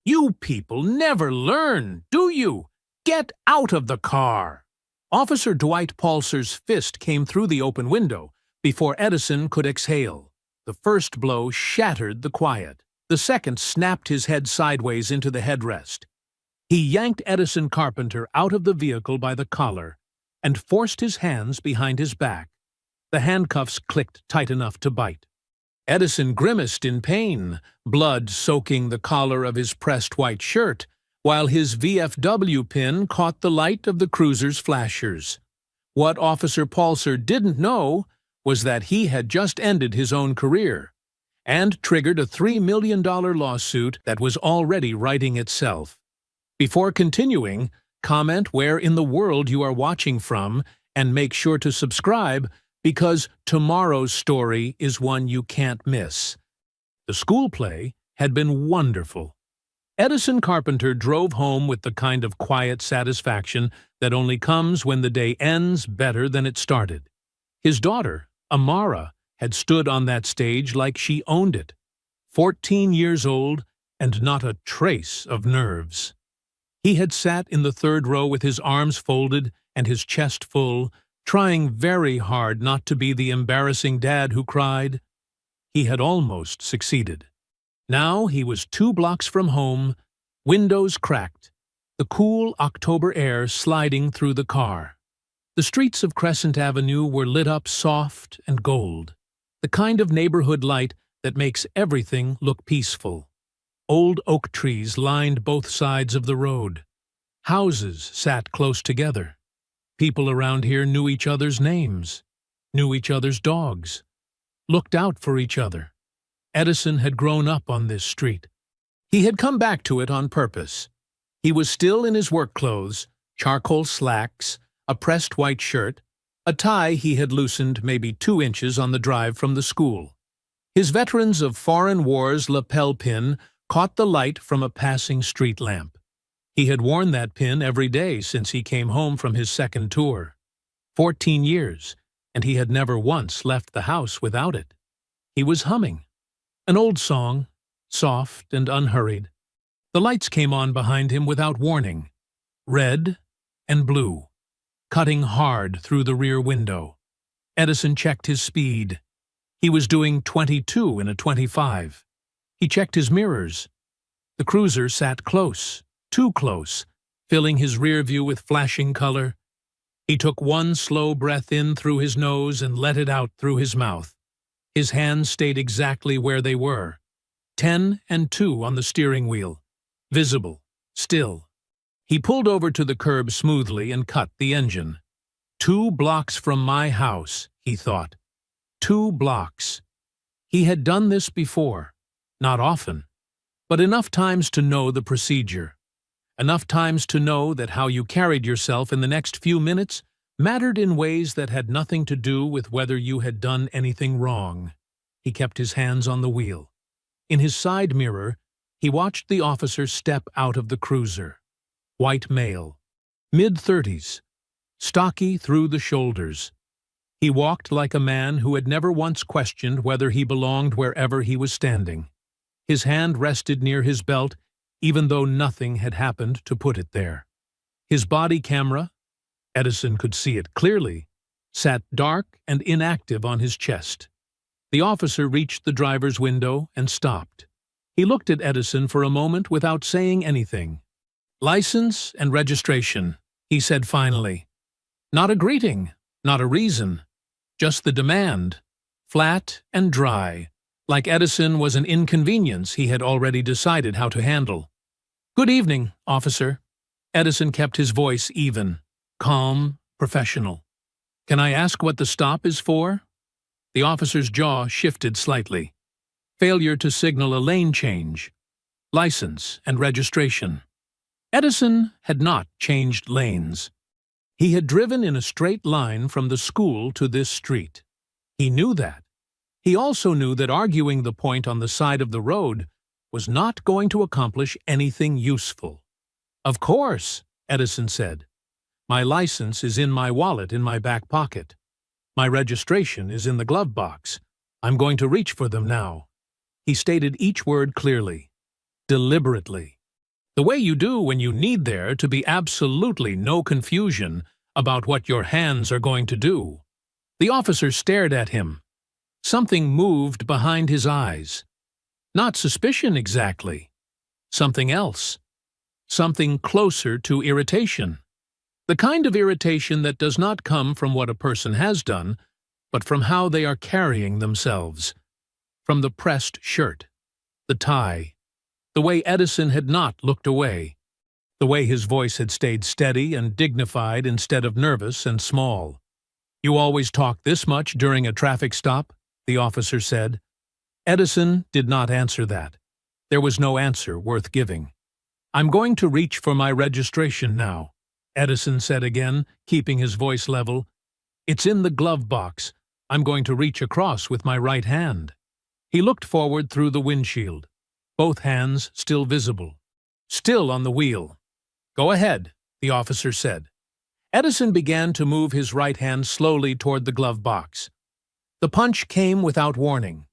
You people never learn, do you? Get out of the car! Officer Dwight Palser's fist came through the open window before Edison could exhale. The first blow shattered the quiet. The second snapped his head sideways into the headrest. He yanked Edison Carpenter out of the vehicle by the collar and forced his hands behind his back. The handcuffs clicked tight enough to bite. Edison grimaced in pain, blood soaking the collar of his pressed white shirt, while his VFW pin caught the light of the cruiser's flashers. What Officer Palser didn't know was that he had just ended his own career and triggered a $3 million lawsuit that was already writing itself. Before continuing, comment where in the world you are watching from and make sure to subscribe because tomorrow's story is one you can't miss. The school play had been wonderful. Edison Carpenter drove home with the kind of quiet satisfaction that only comes when the day ends better than it started. His daughter, Amara, had stood on that stage like she owned it. 14 years old and not a trace of nerves. He had sat in the third row with his arms folded and his chest full, trying very hard not to be the embarrassing dad who cried. He had almost succeeded. Now he was 2 blocks from home, windows cracked, the cool October air sliding through the car. The streets of Crescent Avenue were lit up soft and gold, the kind of neighborhood light that makes everything look peaceful. Old oak trees lined both sides of the road. Houses sat close together. People around here knew each other's names, knew each other's dogs, looked out for each other. Edison had grown up on this street. He had come back to it on purpose. He was still in his work clothes, charcoal slacks, a pressed white shirt, a tie he had loosened maybe 2 inches on the drive from the school. His Veterans of Foreign Wars lapel pin caught the light from a passing street lamp. He had worn that pin every day since he came home from his second tour. 14 years, and he had never once left the house without it. He was humming. An old song, soft and unhurried. The lights came on behind him without warning. Red and blue, cutting hard through the rear window. Edison checked his speed. He was doing 22 in a 25. He checked his mirrors. The cruiser sat close. Too close, filling his rear view with flashing color. He took one slow breath in through his nose and let it out through his mouth. His hands stayed exactly where they were. 10 and 2 on the steering wheel. Visible. Still. He pulled over to the curb smoothly and cut the engine. 2 blocks from my house, he thought. 2 blocks. He had done this before. Not often, but enough times to know the procedure. Enough times to know that how you carried yourself in the next few minutes mattered in ways that had nothing to do with whether you had done anything wrong. He kept his hands on the wheel. In his side mirror, he watched the officer step out of the cruiser. White male. Mid-30s. Stocky through the shoulders. He walked like a man who had never once questioned whether he belonged wherever he was standing. His hand rested near his belt, even though nothing had happened to put it there. His body camera, Edison could see it clearly, sat dark and inactive on his chest. The officer reached the driver's window and stopped. He looked at Edison for a moment without saying anything. "License and registration," he said finally. Not a greeting, not a reason, just the demand, flat and dry. Like Edison was an inconvenience he had already decided how to handle. "Good evening, officer." Edison kept his voice even, calm, professional. "Can I ask what the stop is for?" The officer's jaw shifted slightly. Failure to signal a lane change. License and registration. Edison had not changed lanes. He had driven in a straight line from the school to this street. He knew that. He also knew that arguing the point on the side of the road was not going to accomplish anything useful. "Of course," Edison said. "My license is in my wallet in my back pocket. My registration is in the glove box. I'm going to reach for them now." He stated each word clearly, deliberately. The way you do when you need there to be absolutely no confusion about what your hands are going to do. The officer stared at him. Something moved behind his eyes. Not suspicion exactly. Something else. Something closer to irritation. The kind of irritation that does not come from what a person has done, but from how they are carrying themselves. From the pressed shirt, the tie, the way Edison had not looked away, the way his voice had stayed steady and dignified instead of nervous and small. "You always talk this much during a traffic stop?" the officer said. Edison did not answer that. There was no answer worth giving. "I'm going to reach for my registration now," Edison said again, keeping his voice level. "It's in the glove box. I'm going to reach across with my right hand." He looked forward through the windshield, both hands still visible, still on the wheel. "Go ahead," the officer said. Edison began to move his right hand slowly toward the glove box. The punch came without warning.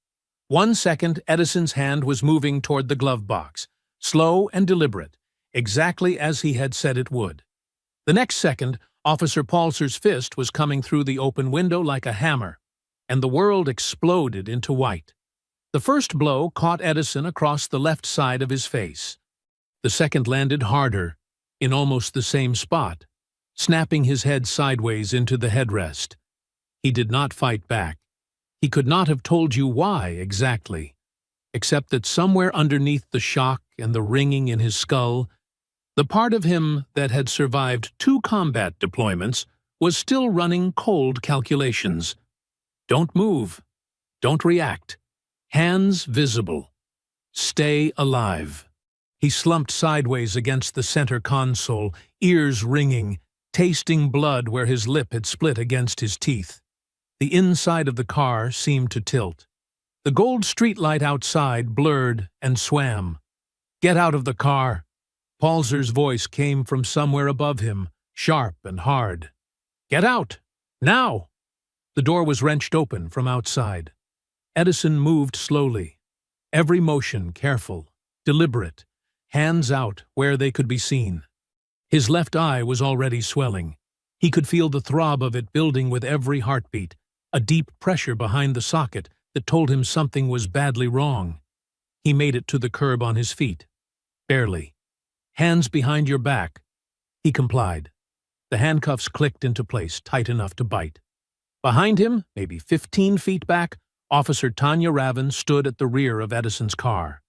1 second, Edison's hand was moving toward the glove box, slow and deliberate, exactly as he had said it would. The next second, Officer Palser's fist was coming through the open window like a hammer, and the world exploded into white. The first blow caught Edison across the left side of his face. The second landed harder, in almost the same spot, snapping his head sideways into the headrest. He did not fight back. He could not have told you why exactly, except that somewhere underneath the shock and the ringing in his skull, the part of him that had survived 2 combat deployments was still running cold calculations. Don't move. Don't react. Hands visible. Stay alive. He slumped sideways against the center console, ears ringing, tasting blood where his lip had split against his teeth. The inside of the car seemed to tilt. The gold streetlight outside blurred and swam. "Get out of the car!" Palser's voice came from somewhere above him, sharp and hard. "Get out! Now!" The door was wrenched open from outside. Edison moved slowly, every motion careful, deliberate, hands out where they could be seen. His left eye was already swelling. He could feel the throb of it building with every heartbeat, a deep pressure behind the socket that told him something was badly wrong. He made it to the curb on his feet. Barely. "Hands behind your back." He complied. The handcuffs clicked into place, tight enough to bite. Behind him, maybe 15 feet back, Officer Tanya Ravin stood at the rear of Edison's car.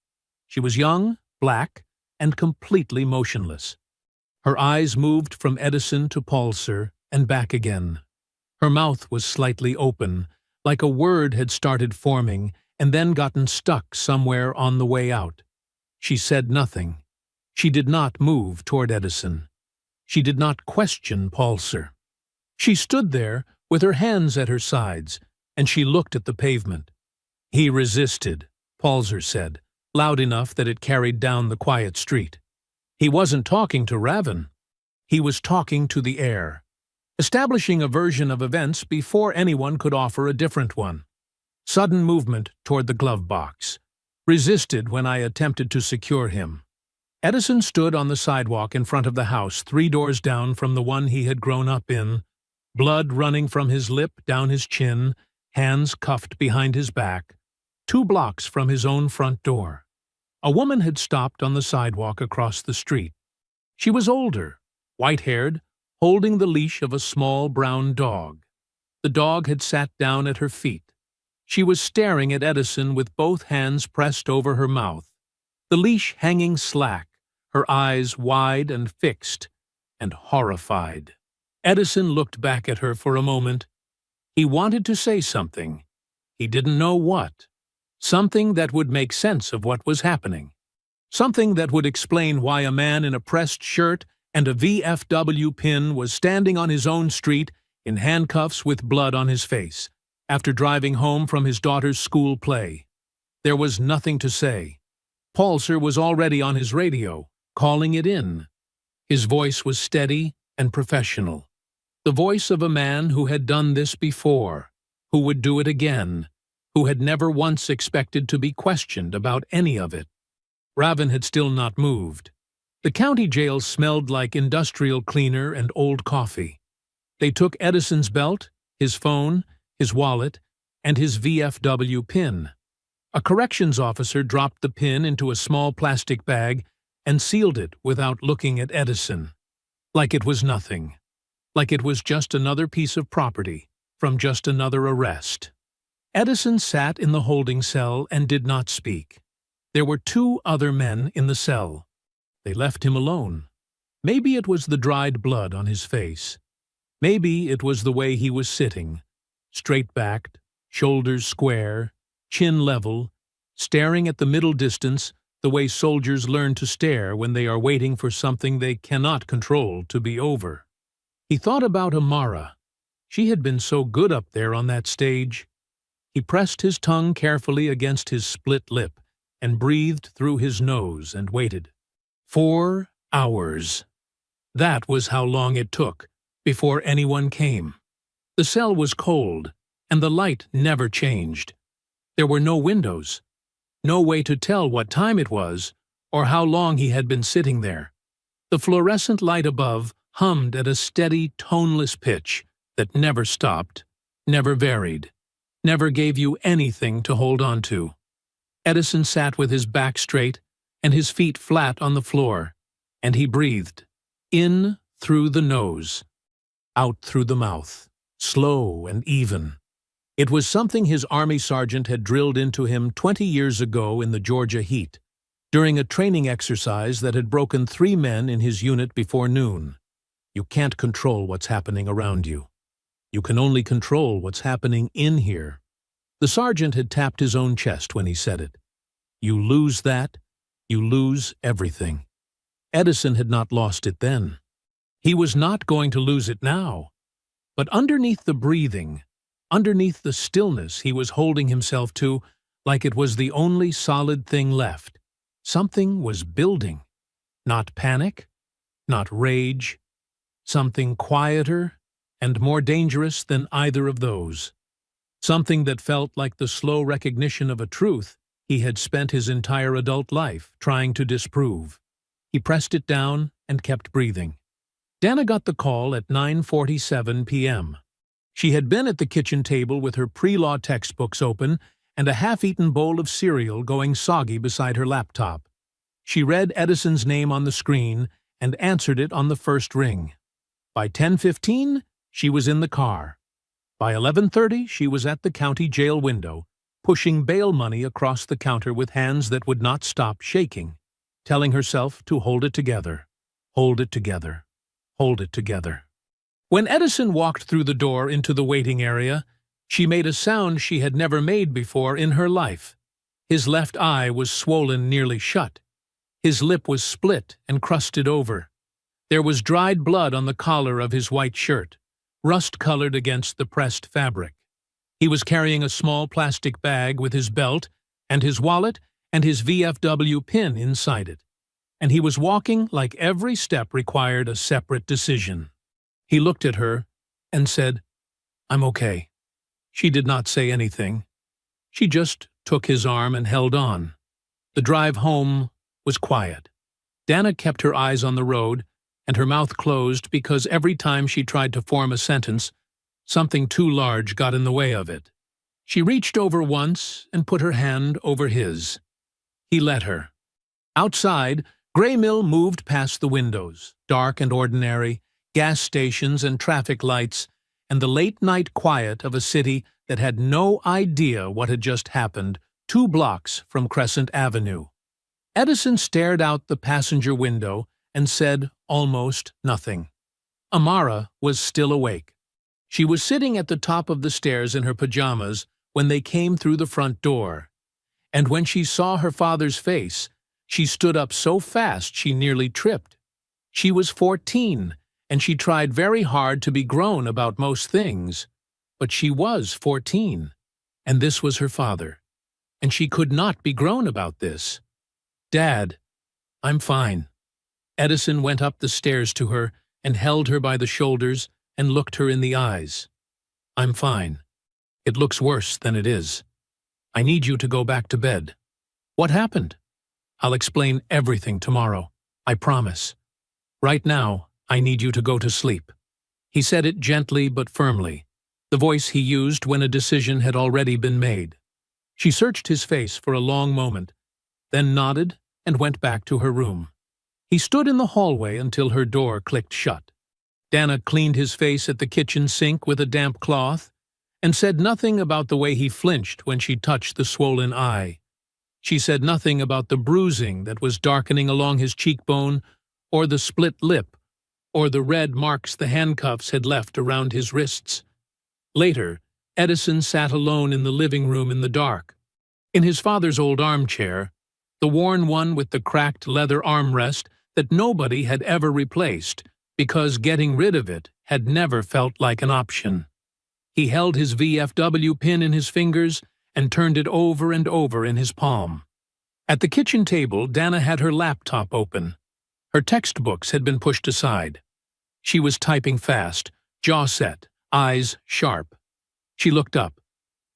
She was young, black, and completely motionless. Her eyes moved from Edison to Palser and back again. Her mouth was slightly open, like a word had started forming and then gotten stuck somewhere on the way out. She said nothing. She did not move toward Edison. She did not question Palser. She stood there with her hands at her sides, and she looked at the pavement. "He resisted," Palser said, loud enough that it carried down the quiet street. He wasn't talking to Ravin. He was talking to the air, establishing a version of events before anyone could offer a different one. Sudden movement toward the glove box. Resisted when I attempted to secure him. Edison stood on the sidewalk in front of the house 3 doors down from the one he had grown up in, blood running from his lip down his chin, hands cuffed behind his back, 2 blocks from his own front door. A woman had stopped on the sidewalk across the street. She was older, white-haired, holding the leash of a small brown dog. The dog had sat down at her feet. She was staring at Edison with both hands pressed over her mouth, the leash hanging slack, her eyes wide and fixed, and horrified. Edison looked back at her for a moment. He wanted to say something. He didn't know what. Something that would make sense of what was happening. Something that would explain why a man in a pressed shirt and a VFW pin was standing on his own street in handcuffs with blood on his face, after driving home from his daughter's school play. There was nothing to say. Palser was already on his radio, calling it in. His voice was steady and professional. The voice of a man who had done this before, who would do it again, who had never once expected to be questioned about any of it. Ravin had still not moved. The county jail smelled like industrial cleaner and old coffee. They took Edison's belt, his phone, his wallet, and his VFW pin. A corrections officer dropped the pin into a small plastic bag and sealed it without looking at Edison. Like it was nothing. Like it was just another piece of property from just another arrest. Edison sat in the holding cell and did not speak. There were 2 other men in the cell. They left him alone. Maybe it was the dried blood on his face. Maybe it was the way he was sitting, straight-backed, shoulders square, chin level, staring at the middle distance the way soldiers learn to stare when they are waiting for something they cannot control to be over. He thought about Amara. She had been so good up there on that stage. He pressed his tongue carefully against his split lip and breathed through his nose and waited. 4 hours. That was how long it took before anyone came. The cell was cold, and the light never changed. There were no windows, no way to tell what time it was or how long he had been sitting there. The fluorescent light above hummed at a steady, toneless pitch that never stopped, never varied, never gave you anything to hold on to. Edison sat with his back straight and his feet flat on the floor, and he breathed, in through the nose, out through the mouth, slow and even. It was something his army sergeant had drilled into him 20 years ago in the Georgia heat, during a training exercise that had broken 3 men in his unit before noon. You can't control what's happening around you. You can only control what's happening in here. The sergeant had tapped his own chest when he said it. You lose that, you lose everything. Edison had not lost it then. He was not going to lose it now. But underneath the breathing, underneath the stillness he was holding himself to, like it was the only solid thing left, something was building. Not panic, not rage, something quieter and more dangerous than either of those. Something that felt like the slow recognition of a truth he had spent his entire adult life trying to disprove. He pressed it down and kept breathing. Dana got the call at 9:47 p.m. She had been at the kitchen table with her pre-law textbooks open and a half-eaten bowl of cereal going soggy beside her laptop. She read Edison's name on the screen and answered it on the first ring. By 10:15, she was in the car. By 11:30, she was at the county jail window, pushing bail money across the counter with hands that would not stop shaking, telling herself to hold it together, hold it together, hold it together. When Edison walked through the door into the waiting area, she made a sound she had never made before in her life. His left eye was swollen nearly shut. His lip was split and crusted over. There was dried blood on the collar of his white shirt, rust-colored against the pressed fabric. He was carrying a small plastic bag with his belt and his wallet and his VFW pin inside it, and he was walking like every step required a separate decision. He looked at her and said, "I'm okay." She did not say anything. She just took his arm and held on. The drive home was quiet. Dana kept her eyes on the road and her mouth closed because every time she tried to form a sentence, something too large got in the way of it. She reached over once and put her hand over his. He let her. Outside, Gray Mill moved past the windows, dark and ordinary, gas stations and traffic lights, and the late-night quiet of a city that had no idea what had just happened 2 blocks from Crescent Avenue. Edison stared out the passenger window and said almost nothing. Amara was still awake. She was sitting at the top of the stairs in her pajamas when they came through the front door, and when she saw her father's face, she stood up so fast she nearly tripped. She was 14, and she tried very hard to be grown about most things, but she was 14, and this was her father, and she could not be grown about this. "Dad, I'm fine." Edison went up the stairs to her and held her by the shoulders and looked her in the eyes. "I'm fine. It looks worse than it is. I need you to go back to bed." "What happened?" "I'll explain everything tomorrow. I promise. Right now, I need you to go to sleep." He said it gently but firmly, the voice he used when a decision had already been made. She searched his face for a long moment, then nodded and went back to her room. He stood in the hallway until her door clicked shut. Dana cleaned his face at the kitchen sink with a damp cloth and said nothing about the way he flinched when she touched the swollen eye. She said nothing about the bruising that was darkening along his cheekbone, or the split lip, or the red marks the handcuffs had left around his wrists. Later, Edison sat alone in the living room in the dark. In his father's old armchair, the worn one with the cracked leather armrest that nobody had ever replaced, because getting rid of it had never felt like an option. He held his VFW pin in his fingers and turned it over and over in his palm. At the kitchen table, Dana had her laptop open. Her textbooks had been pushed aside. She was typing fast, jaw set, eyes sharp. She looked up.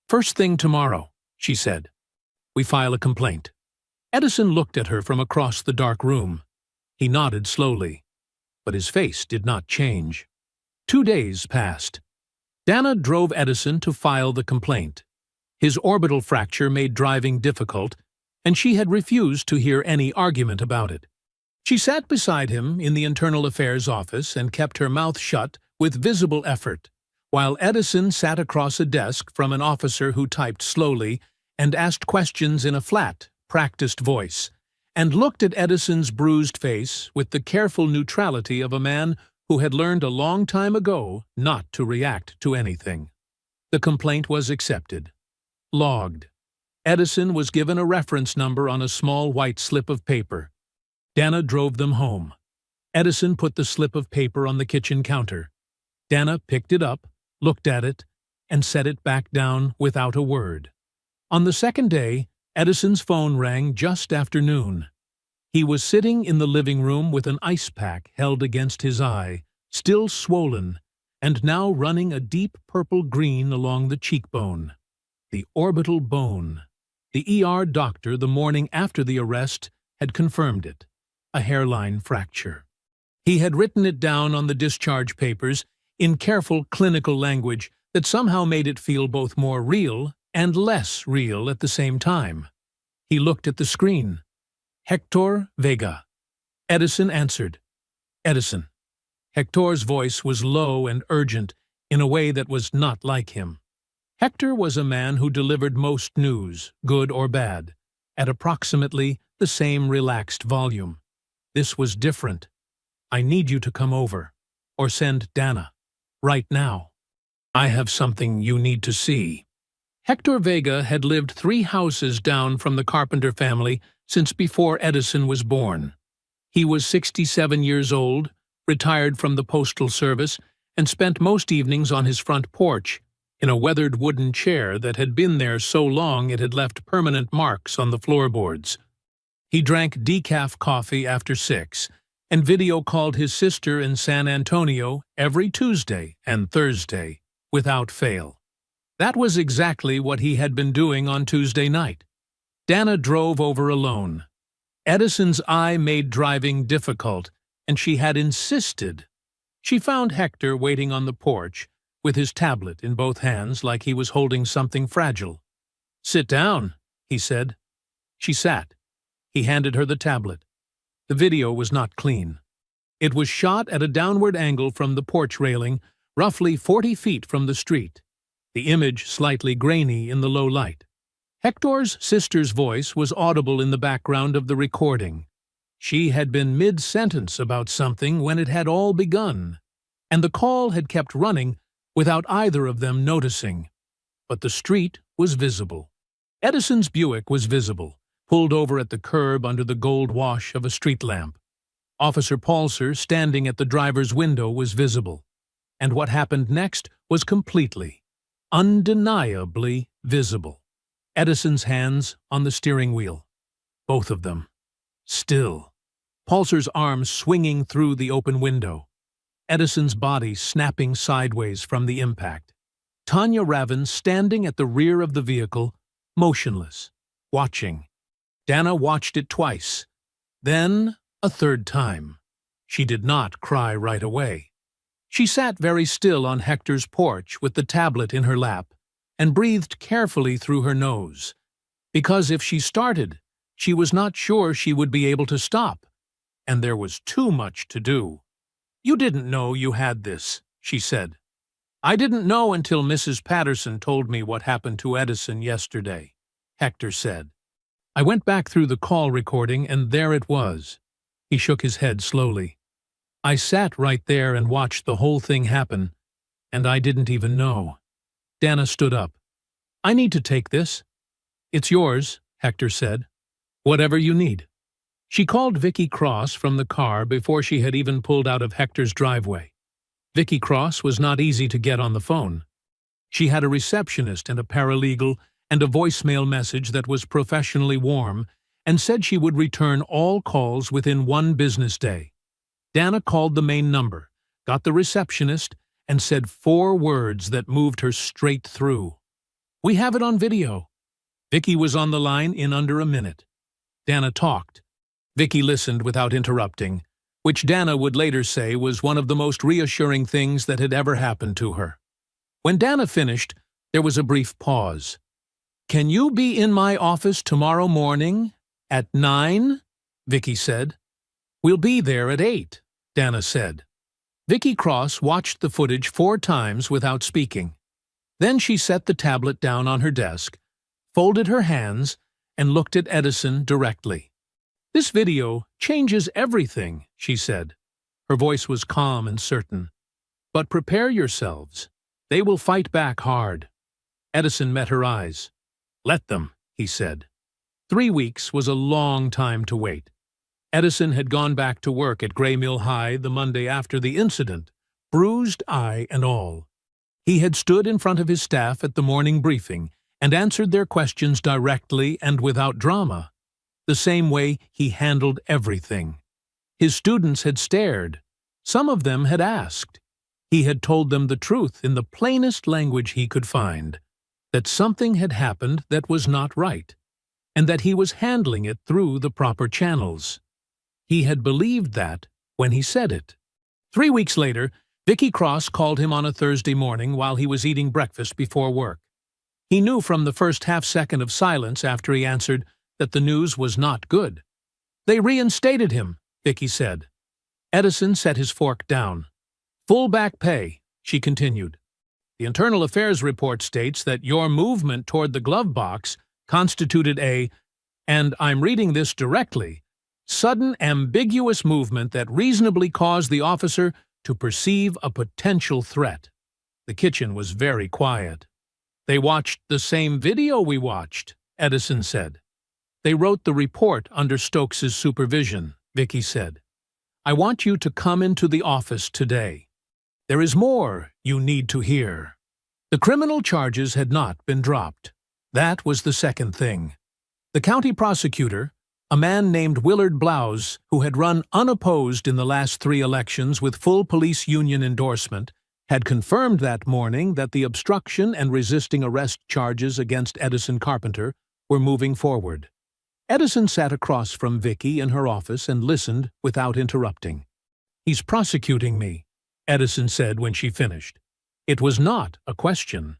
"First thing tomorrow," she said. "We file a complaint." Edison looked at her from across the dark room. He nodded slowly, but his face did not change. 2 days passed. Dana drove Edison to file the complaint. His orbital fracture made driving difficult, and she had refused to hear any argument about it. She sat beside him in the Internal Affairs office and kept her mouth shut with visible effort, while Edison sat across a desk from an officer who typed slowly and asked questions in a flat, practiced voice, and looked at Edison's bruised face with the careful neutrality of a man who had learned a long time ago not to react to anything. The complaint was accepted. Logged. Edison was given a reference number on a small white slip of paper. Dana drove them home. Edison put the slip of paper on the kitchen counter. Dana picked it up, looked at it, and set it back down without a word. On the second day, Edison's phone rang just after noon. He was sitting in the living room with an ice pack held against his eye, still swollen, and now running a deep purple green along the cheekbone. The orbital bone. The ER doctor the morning after the arrest had confirmed it. A hairline fracture. He had written it down on the discharge papers in careful clinical language that somehow made it feel both more real and less real at the same time. He looked at the screen. "Hector Vega." Edison answered. "Edison." Hector's voice was low and urgent in a way that was not like him. Hector was a man who delivered most news, good or bad, at approximately the same relaxed volume. This was different. "I need you to come over, or send Dana, right now. I have something you need to see." Hector Vega had lived 3 houses down from the Carpenter family since before Edison was born. He was 67 years old, retired from the Postal Service, and spent most evenings on his front porch, in a weathered wooden chair that had been there so long it had left permanent marks on the floorboards. He drank decaf coffee after 6 and video called his sister in San Antonio every Tuesday and Thursday, without fail. That was exactly what he had been doing on Tuesday night. Dana drove over alone. Edison's eye made driving difficult, and she had insisted. She found Hector waiting on the porch, with his tablet in both hands like he was holding something fragile. "Sit down," he said. She sat. He handed her the tablet. The video was not clean. It was shot at a downward angle from the porch railing, roughly 40 feet from the street, the image slightly grainy in the low light. Hector's sister's voice was audible in the background of the recording. She had been mid-sentence about something when it had all begun, and the call had kept running without either of them noticing. But the street was visible. Edison's Buick was visible, pulled over at the curb under the gold wash of a street lamp. Officer Paulser, standing at the driver's window, was visible. And what happened next was completely, undeniably visible. Edison's hands on the steering wheel. Both of them. Still. Paulser's arms swinging through the open window. Edison's body snapping sideways from the impact. Tanya Ravin standing at the rear of the vehicle, motionless, watching. Dana watched it twice. Then, A third time. She did not cry right away. She sat very still on Hector's porch with the tablet in her lap and breathed carefully through her nose, because if she started, she was not sure she would be able to stop, and there was too much to do. "You didn't know you had this," she said. "I didn't know until Mrs. Patterson told me what happened to Edison yesterday," Hector said. "I went back through the call recording, and there it was." He shook his head slowly. "I sat right there and watched the whole thing happen, and I didn't even know." Dana stood up. "I need to take this." "It's yours," Hector said. "Whatever you need." She called Vicky Cross from the car before she had even pulled out of Hector's driveway. Vicky Cross was not easy to get on the phone. She had a receptionist and a paralegal and a voicemail message that was professionally warm and said she would return all calls within 1 business day. Dana called the main number, got the receptionist, and said 4 words that moved her straight through. "We have it on video." Vicky was on the line in under a minute. Dana talked. Vicky listened without interrupting, which Dana would later say was one of the most reassuring things that had ever happened to her. When Dana finished, there was a brief pause. "Can you be in my office tomorrow morning at 9?" Vicky said. "We'll be there at 8, Dana said. Vicky Cross watched the footage 4 times without speaking. Then she set the tablet down on her desk, folded her hands, and looked at Edison directly. "This video changes everything," she said. Her voice was calm and certain. "But prepare yourselves. They will fight back hard." Edison met her eyes. "Let them," he said. 3 weeks was a long time to wait. Edison had gone back to work at Gray Mill High the Monday after the incident, bruised eye and all. He had stood in front of his staff at the morning briefing and answered their questions directly and without drama, the same way he handled everything. His students had stared. Some of them had asked. He had told them the truth in the plainest language he could find, that something had happened that was not right, and that he was handling it through the proper channels. He had believed that when he said it. 3 weeks later, Vicky Cross called him on a Thursday morning while he was eating breakfast before work. He knew from the first half-second of silence after he answered that the news was not good. "They reinstated him," Vicky said. Edison set his fork down. "Full back pay," she continued. "The Internal Affairs report states that your movement toward the glove box constituted a, and I'm reading this directly, sudden ambiguous movement that reasonably caused the officer to perceive a potential threat." The kitchen was very quiet. "They watched the same video we watched," Edison said. "They wrote the report under Stokes's supervision," Vicky said. "I want you to come into the office today. There is more you need to hear." The criminal charges had not been dropped. That was the second thing. The county prosecutor, a man named Willard Blouse, who had run unopposed in the last 3 elections with full police union endorsement, had confirmed that morning that the obstruction and resisting arrest charges against Edison Carpenter were moving forward. Edison sat across from Vicky in her office and listened without interrupting. "He's prosecuting me," Edison said when she finished. It was not a question.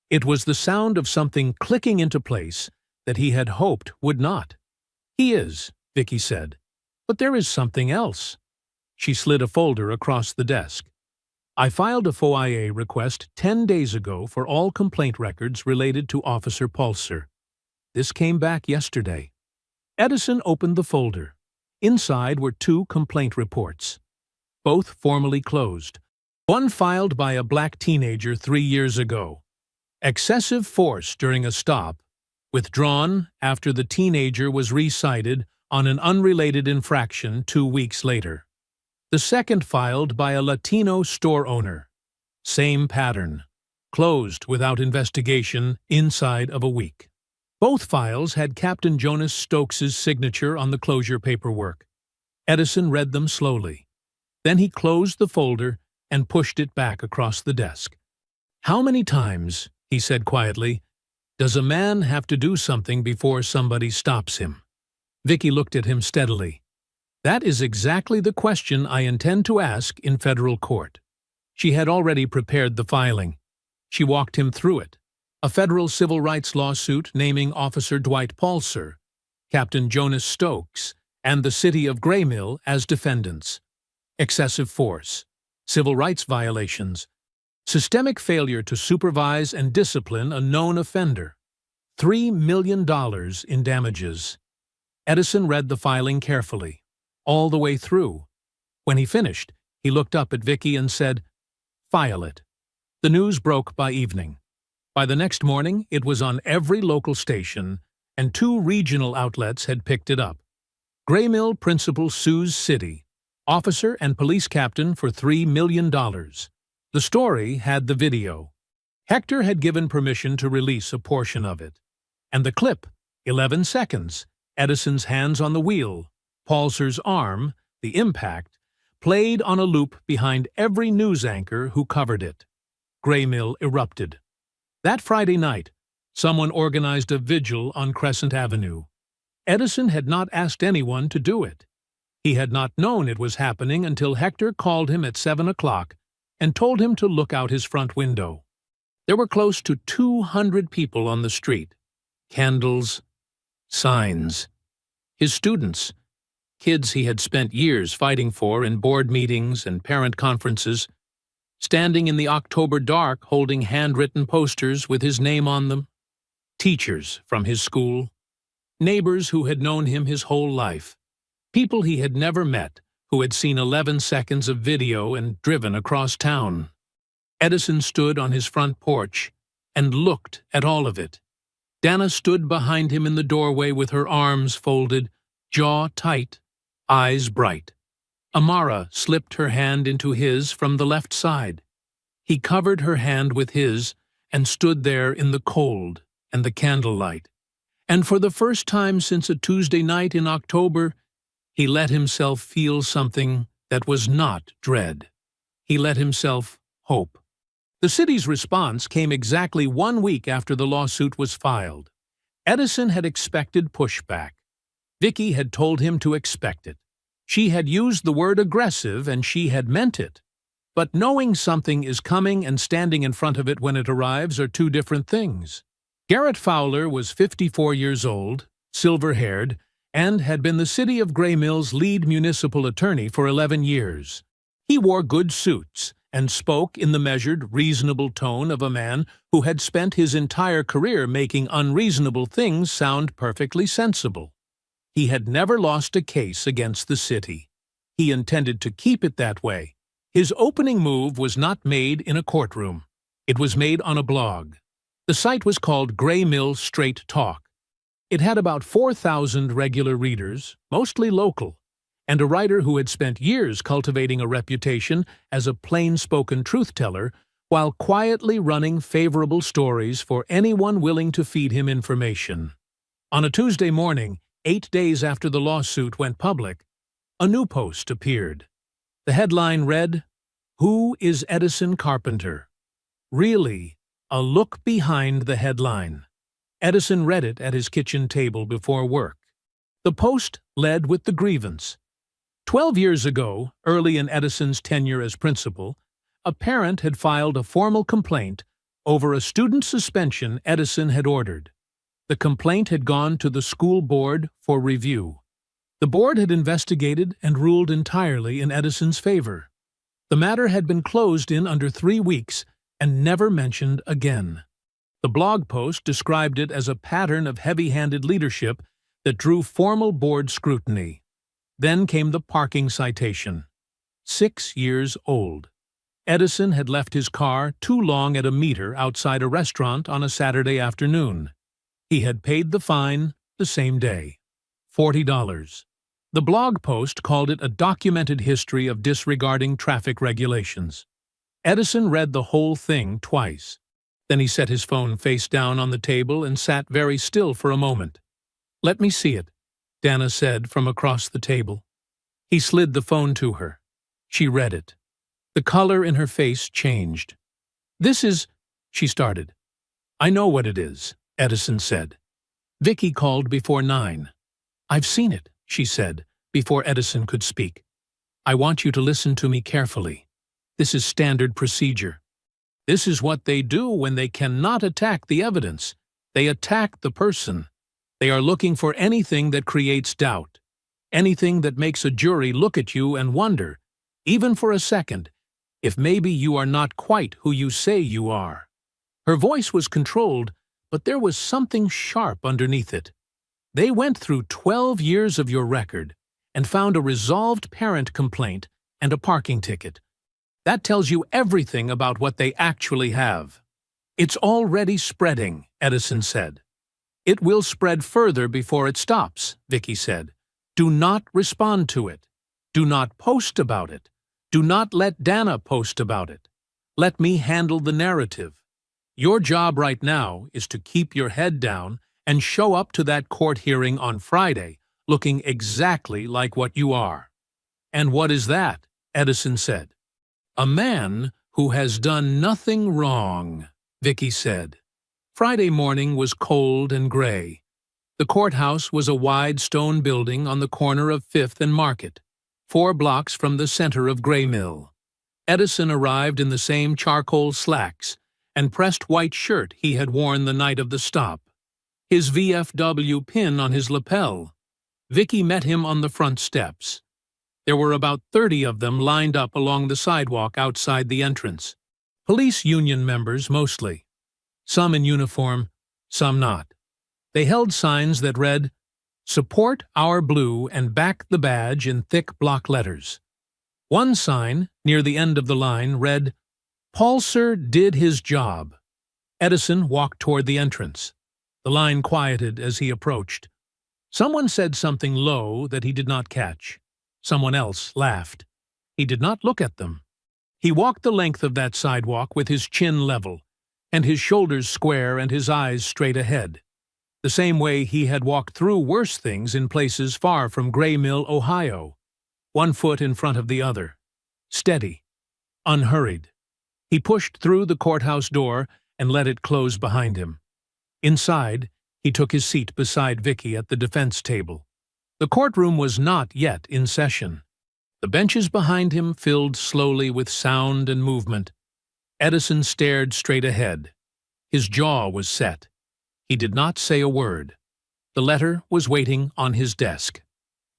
It was the sound of something clicking into place that he had hoped would not. "He is," Vicky said. "But there is something else." She slid a folder across the desk. "I filed a FOIA request 10 days ago for all complaint records related to Officer Pulser. This came back yesterday." Edison opened the folder. Inside were 2 complaint reports, both formally closed. One filed by a black teenager 3 years ago. Excessive force during a stop, withdrawn after the teenager was re-cited on an unrelated infraction 2 weeks later. The second filed by a Latino store owner. Same pattern. Closed without investigation inside of a week. Both files had Captain Jonas Stokes's signature on the closure paperwork. Edison read them slowly. Then he closed the folder and pushed it back across the desk. "How many times," he said quietly, "does a man have to do something before somebody stops him?" Vicky looked at him steadily. That is exactly the question I intend to ask in federal court. She had already prepared the filing. She walked him through it. A federal civil rights lawsuit naming Officer Dwight Palcer, Captain Jonas Stokes, and the city of Graymill as defendants. Excessive force, civil rights violations, systemic failure to supervise and discipline a known offender. $3 million in damages. Edison read the filing carefully, all the way through. When he finished, he looked up at Vicky and said, "File it." The news broke by evening. By the next morning, it was on every local station, and 2 regional outlets had picked it up. Graymill principal sues city, officer and police captain for $3 million. The story had the video. Hector had given permission to release a portion of it. And the clip, 11 seconds, Edison's hands on the wheel, Palcer's arm, the impact, played on a loop behind every news anchor who covered it. Graymill erupted. That Friday night, someone organized a vigil on Crescent Avenue. Edison had not asked anyone to do it. He had not known it was happening until Hector called him at 7 o'clock and told him to look out his front window. There were close to 200 people on the street. Candles, signs. His students, kids he had spent years fighting for in board meetings and parent conferences, standing in the October dark holding handwritten posters with his name on them. Teachers from his school. Neighbors who had known him his whole life. People he had never met who had seen 11 seconds of video and driven across town. Edison stood on his front porch and looked at all of it. Dana stood behind him in the doorway with her arms folded, jaw tight, eyes bright. Amara slipped her hand into his from the left side. He covered her hand with his and stood there in the cold and the candlelight. And for the first time since a Tuesday night in October, he let himself feel something that was not dread. He let himself hope. The city's response came exactly 1 week after the lawsuit was filed. Edison had expected pushback. Vicky had told him to expect it. She had used the word aggressive and she had meant it. But knowing something is coming and standing in front of it when it arrives are 2 different things. Garrett Fowler was 54 years old, silver-haired, and had been the city of Graymill's lead municipal attorney for 11 years. He wore good suits and spoke in the measured, reasonable tone of a man who had spent his entire career making unreasonable things sound perfectly sensible. He had never lost a case against the city. He intended to keep it that way. His opening move was not made in a courtroom. It was made on a blog. The site was called Graymill Straight Talk. It had about 4,000 regular readers, mostly local, and a writer who had spent years cultivating a reputation as a plain-spoken truth-teller while quietly running favorable stories for anyone willing to feed him information. On a Tuesday morning, 8 days after the lawsuit went public, a new post appeared. The headline read, "Who is Edison Carpenter?" Really, a look behind the headline. Edison read it at his kitchen table before work. The post led with the grievance. 12 years ago, early in Edison's tenure as principal, a parent had filed a formal complaint over a student suspension Edison had ordered. The complaint had gone to the school board for review. The board had investigated and ruled entirely in Edison's favor. The matter had been closed in under 3 weeks and never mentioned again. The blog post described it as a pattern of heavy-handed leadership that drew formal board scrutiny. Then came the parking citation. 6 years old. Edison had left his car too long at a meter outside a restaurant on a Saturday afternoon. He had paid the fine the same day. $40. The blog post called it a documented history of disregarding traffic regulations. Edison read the whole thing twice. Then he set his phone face down on the table and sat very still for a moment. "Let me see it," Dana said from across the table. He slid the phone to her. She read it. The color in her face changed. "This is—" she started. "I know what it is," Edison said. Vicky called before 9. "I've seen it," she said, before Edison could speak. "I want you to listen to me carefully. This is standard procedure. This is what they do when they cannot attack the evidence. They attack the person. They are looking for anything that creates doubt, anything that makes a jury look at you and wonder, even for a second, if maybe you are not quite who you say you are." Her voice was controlled, but there was something sharp underneath it. "They went through 12 years of your record and found a resolved parent complaint and a parking ticket. That tells you everything about what they actually have." "It's already spreading," Edison said. "It will spread further before it stops," Vicky said. "Do not respond to it. Do not post about it. Do not let Dana post about it. Let me handle the narrative. Your job right now is to keep your head down and show up to that court hearing on Friday looking exactly like what you are." "And what is that?" Edison said. "A man who has done nothing wrong," Vicky said. Friday morning was cold and gray. The courthouse was a wide stone building on the corner of 5th and Market, 4 blocks from the center of Gray Mill. Edison arrived in the same charcoal slacks and pressed white shirt he had worn the night of the stop, his VFW pin on his lapel. Vicky met him on the front steps. There were about 30 of them lined up along the sidewalk outside the entrance. Police union members mostly. Some in uniform, some not. They held signs that read, "Support our blue and back the badge" in thick block letters. One sign, near the end of the line, read, "Paulser did his job." Edison walked toward the entrance. The line quieted as he approached. Someone said something low that he did not catch. Someone else laughed. He did not look at them. He walked the length of that sidewalk with his chin level, and his shoulders square and his eyes straight ahead, the same way he had walked through worse things in places far from Gray Mill, Ohio, one foot in front of the other, steady, unhurried. He pushed through the courthouse door and let it close behind him. Inside, he took his seat beside Vicky at the defense table. The courtroom was not yet in session. The benches behind him filled slowly with sound and movement. Edison stared straight ahead. His jaw was set. He did not say a word. The letter was waiting on his desk.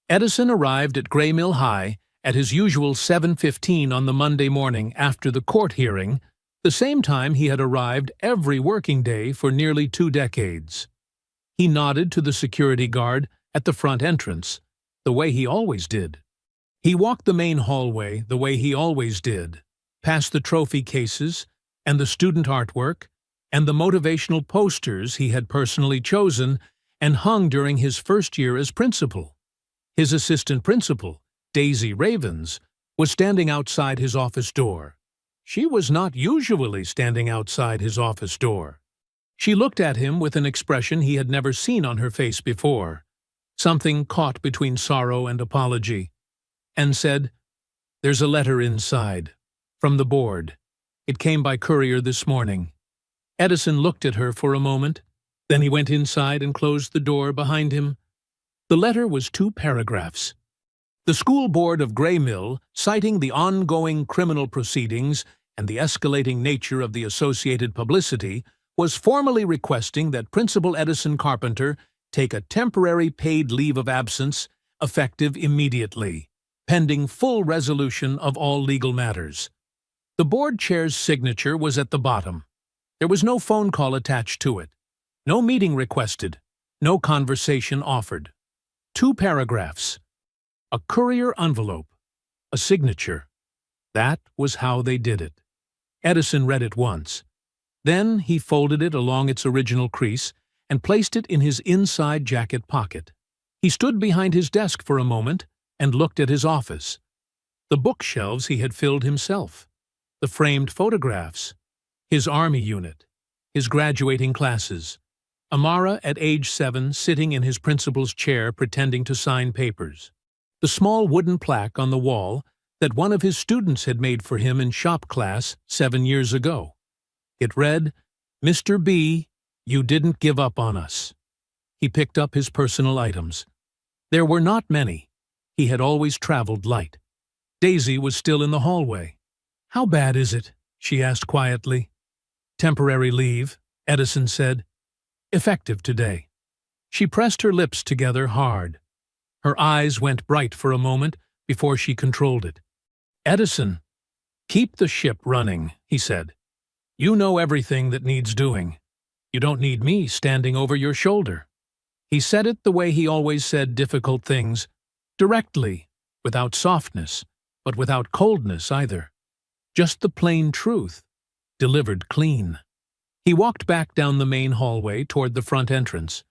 Edison arrived at Gray Mill High at his usual 7:15 on the Monday morning after the court hearing, the same time he had arrived every working day for nearly 2 decades. He nodded to the security guard at the front entrance, the way he always did. He walked the main hallway the way he always did, past the trophy cases and the student artwork and the motivational posters he had personally chosen and hung during his first year as principal. His assistant principal, Daisy Ravens, was standing outside his office door. She was not usually standing outside his office door. She looked at him with an expression he had never seen on her face before, something caught between sorrow and apology, and said, "There's a letter inside, from the board. It came by courier this morning." Edison looked at her for a moment. Then he went inside and closed the door behind him. The letter was 2 paragraphs. The school board of Gray Mill, citing the ongoing criminal proceedings and the escalating nature of the associated publicity, was formally requesting that Principal Edison Carpenter take a temporary paid leave of absence, effective immediately, pending full resolution of all legal matters. The board chair's signature was at the bottom. There was no phone call attached to it, no meeting requested, no conversation offered. 2 paragraphs. A courier envelope. A signature. That was how they did it. Edison read it once. Then he folded it along its original crease and placed it in his inside jacket pocket. He stood behind his desk for a moment and looked at his office. The bookshelves he had filled himself. The framed photographs. His army unit. His graduating classes. Amara at age 7 sitting in his principal's chair pretending to sign papers. The small wooden plaque on the wall that one of his students had made for him in shop class 7 years ago. It read, "Mr. B, you didn't give up on us." He picked up his personal items. There were not many. He had always traveled light. Daisy was still in the hallway. "How bad is it?" she asked quietly. "Temporary leave," Edison said. "Effective today." She pressed her lips together hard. Her eyes went bright for a moment before she controlled it. "Edison, keep the ship running," he said. "You know everything that needs doing. You don't need me standing over your shoulder." He said it the way he always said difficult things, directly, without softness, but without coldness either. Just the plain truth, delivered clean. He walked back down the main hallway toward the front entrance,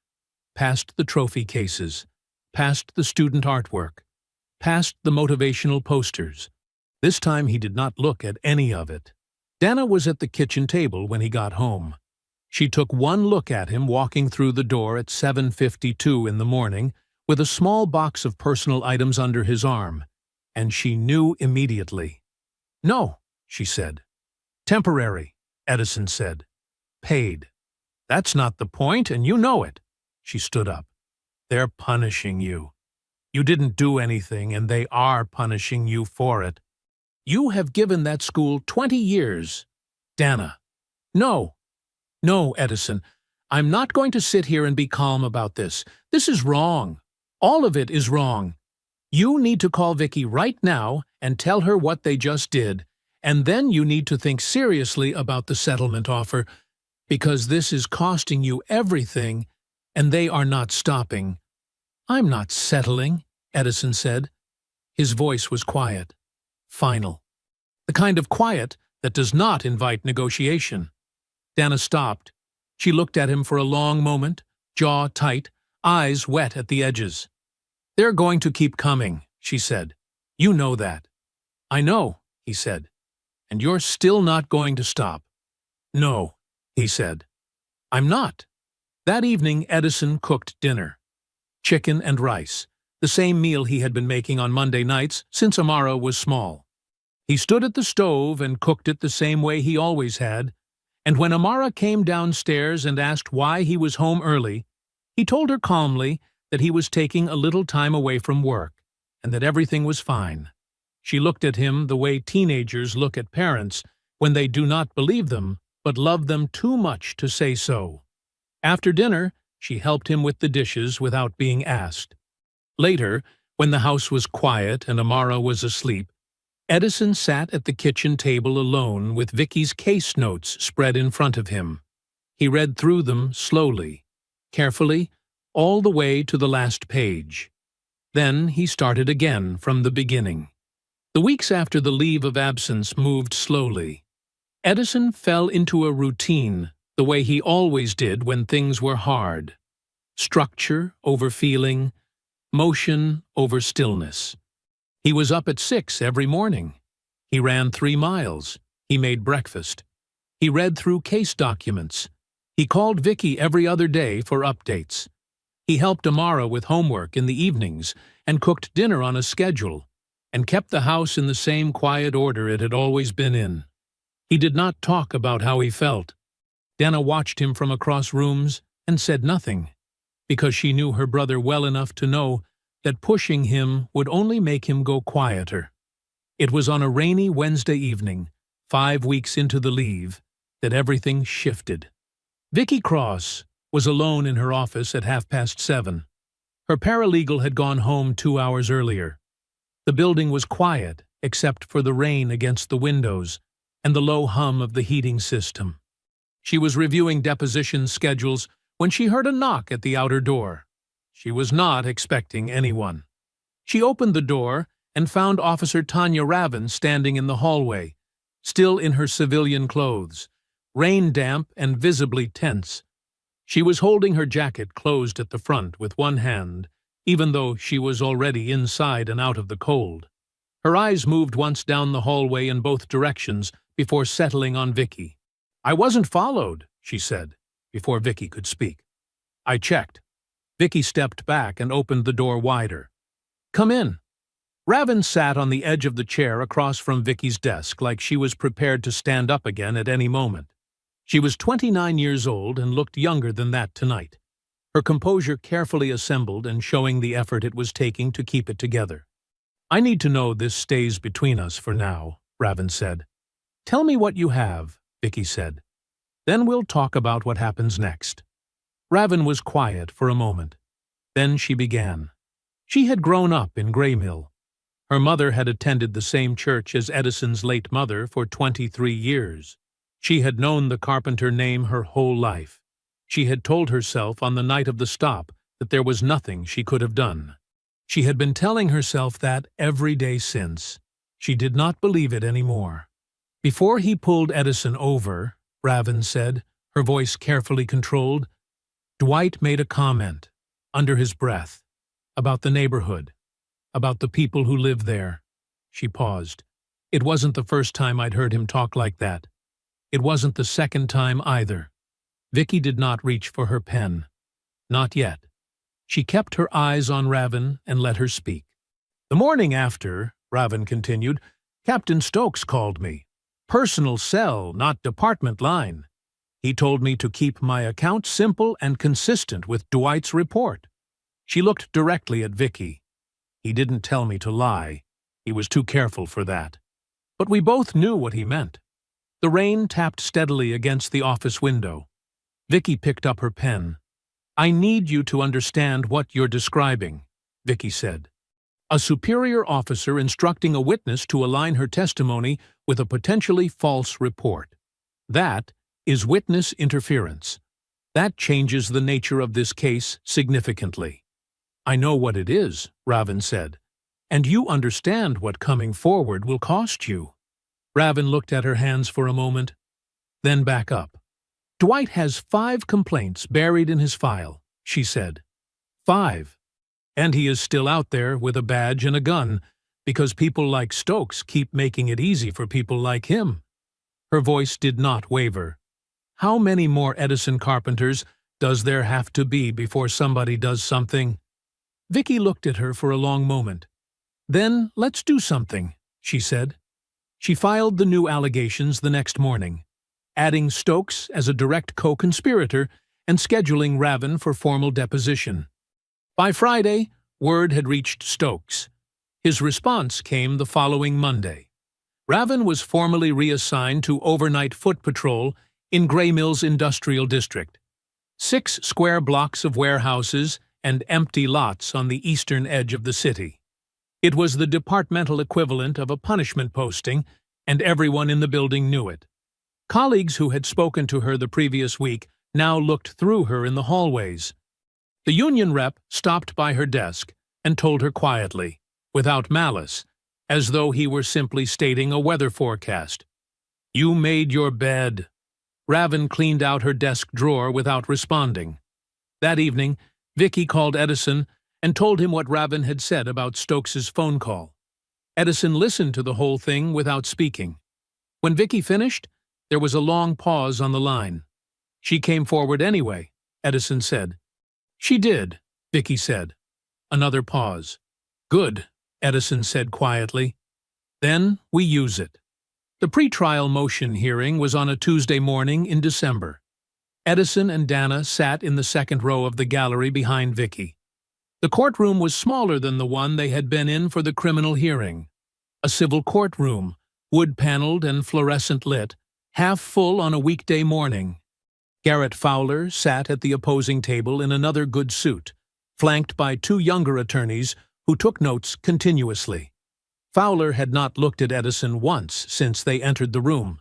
past the trophy cases, past the student artwork, past the motivational posters. This time he did not look at any of it. Dana was at the kitchen table when he got home. She took one look at him walking through the door at 7:52 in the morning with a small box of personal items under his arm, and she knew immediately. "No," she said. "Temporary," Edison said. "Paid." "That's not the point, and you know it." She stood up. "They're punishing you. You didn't do anything, and they are punishing you for it. You have given that school 20 years. Dana." "No. No, Edison. I'm not going to sit here and be calm about this. This is wrong. All of it is wrong. You need to call Vicky right now and tell her what they just did, and then you need to think seriously about the settlement offer, because this is costing you everything, and they are not stopping." "I'm not settling," Edison said. His voice was quiet, final. The kind of quiet that does not invite negotiation. Dana stopped. She looked at him for a long moment, jaw tight, eyes wet at the edges. "They're going to keep coming," she said. "You know that." "I know," he said. "And you're still not going to stop." "No," he said. "I'm not." That evening Edison cooked dinner. Chicken and rice, the same meal he had been making on Monday nights since Amara was small. He stood at the stove and cooked it the same way he always had, and when Amara came downstairs and asked why he was home early, he told her calmly that he was taking a little time away from work, and that everything was fine. She looked at him the way teenagers look at parents when they do not believe them, but love them too much to say so. After dinner, she helped him with the dishes without being asked. Later, when the house was quiet and Amara was asleep, Edison sat at the kitchen table alone with Vicky's case notes spread in front of him. He read through them slowly, carefully, all the way to the last page. Then he started again from the beginning. The weeks after the leave of absence moved slowly. Edison fell into a routine, the way he always did when things were hard. Structure over feeling, motion over stillness. He was up at 6 every morning. He ran 3 miles. He made breakfast. He read through case documents. He called Vicky every other day for updates. He helped Amara with homework in the evenings and cooked dinner on a schedule, and kept the house in the same quiet order it had always been in. He did not talk about how he felt. Dana watched him from across rooms and said nothing, because she knew her brother well enough to know that pushing him would only make him go quieter. It was on a rainy Wednesday evening, 5 weeks into the leave, that everything shifted. Vicky Cross was alone in her office at 7:30. Her paralegal had gone home 2 hours earlier. The building was quiet, except for the rain against the windows and the low hum of the heating system. She was reviewing deposition schedules when she heard a knock at the outer door. She was not expecting anyone. She opened the door and found Officer Tanya Ravin standing in the hallway, still in her civilian clothes, rain-damp and visibly tense. She was holding her jacket closed at the front with one hand, even though she was already inside and out of the cold. Her eyes moved once down the hallway in both directions before settling on Vicky. "I wasn't followed," she said, before Vicky could speak. "I checked." Vicky stepped back and opened the door wider. "Come in." Ravin sat on the edge of the chair across from Vicky's desk like she was prepared to stand up again at any moment. She was 29 years old and looked younger than that tonight, her composure carefully assembled and showing the effort it was taking to keep it together. I need to know this stays between us for now, Raven said. Tell me what you have, Vicky said. Then we'll talk about what happens next. Raven was quiet for a moment. Then she began. She had grown up in Graymill. Her mother had attended the same church as Edison's late mother for 23 years. She had known the carpenter name her whole life. She had told herself on the night of the stop that there was nothing she could have done. She had been telling herself that every day since. She did not believe it anymore. Before he pulled Edison over, Raven said, her voice carefully controlled, Dwight made a comment, under his breath, about the neighborhood, about the people who live there. She paused. It wasn't the first time I'd heard him talk like that. It wasn't the second time either. Vicky did not reach for her pen. Not yet. She kept her eyes on Raven and let her speak. The morning after, Raven continued, Captain Stokes called me. Personal cell, not department line. He told me to keep my account simple and consistent with Dwight's report. She looked directly at Vicky. He didn't tell me to lie. He was too careful for that. But we both knew what he meant. The rain tapped steadily against the office window. Vicky picked up her pen. I need you to understand what you're describing, Vicky said. A superior officer instructing a witness to align her testimony with a potentially false report. That is witness interference. That changes the nature of this case significantly. I know what it is, Raven said, and you understand what coming forward will cost you. Raven looked at her hands for a moment, then back up. Dwight has 5 complaints buried in his file, she said. 5. And he is still out there with a badge and a gun, because people like Stokes keep making it easy for people like him. Her voice did not waver. How many more Edison carpenters does there have to be before somebody does something? Vicky looked at her for a long moment. Then let's do something, she said. She filed the new allegations the next morning, adding Stokes as a direct co-conspirator and scheduling Raven for formal deposition. By Friday, word had reached Stokes. His response came the following Monday. Raven was formally reassigned to overnight foot patrol in Graymill's industrial district. 6 square blocks of warehouses and empty lots on the eastern edge of the city. It was the departmental equivalent of a punishment posting, and everyone in the building knew it. Colleagues who had spoken to her the previous week now looked through her in the hallways. The union rep stopped by her desk and told her quietly, without malice, as though he were simply stating a weather forecast. You made your bed. Raven cleaned out her desk drawer without responding. That evening, Vicky called Edison and told him what Raven had said about Stokes's phone call. Edison listened to the whole thing without speaking. When Vicky finished, there was a long pause on the line. She came forward anyway, Edison said. She did, Vicky said. Another pause. Good, Edison said quietly. Then we use it. The pretrial motion hearing was on a Tuesday morning in December. Edison and Dana sat in the second row of the gallery behind Vicky. The courtroom was smaller than the one they had been in for the criminal hearing. A civil courtroom, wood-paneled and fluorescent lit, half full on a weekday morning. Garrett Fowler sat at the opposing table in another good suit, flanked by 2 younger attorneys who took notes continuously. Fowler had not looked at Edison once since they entered the room.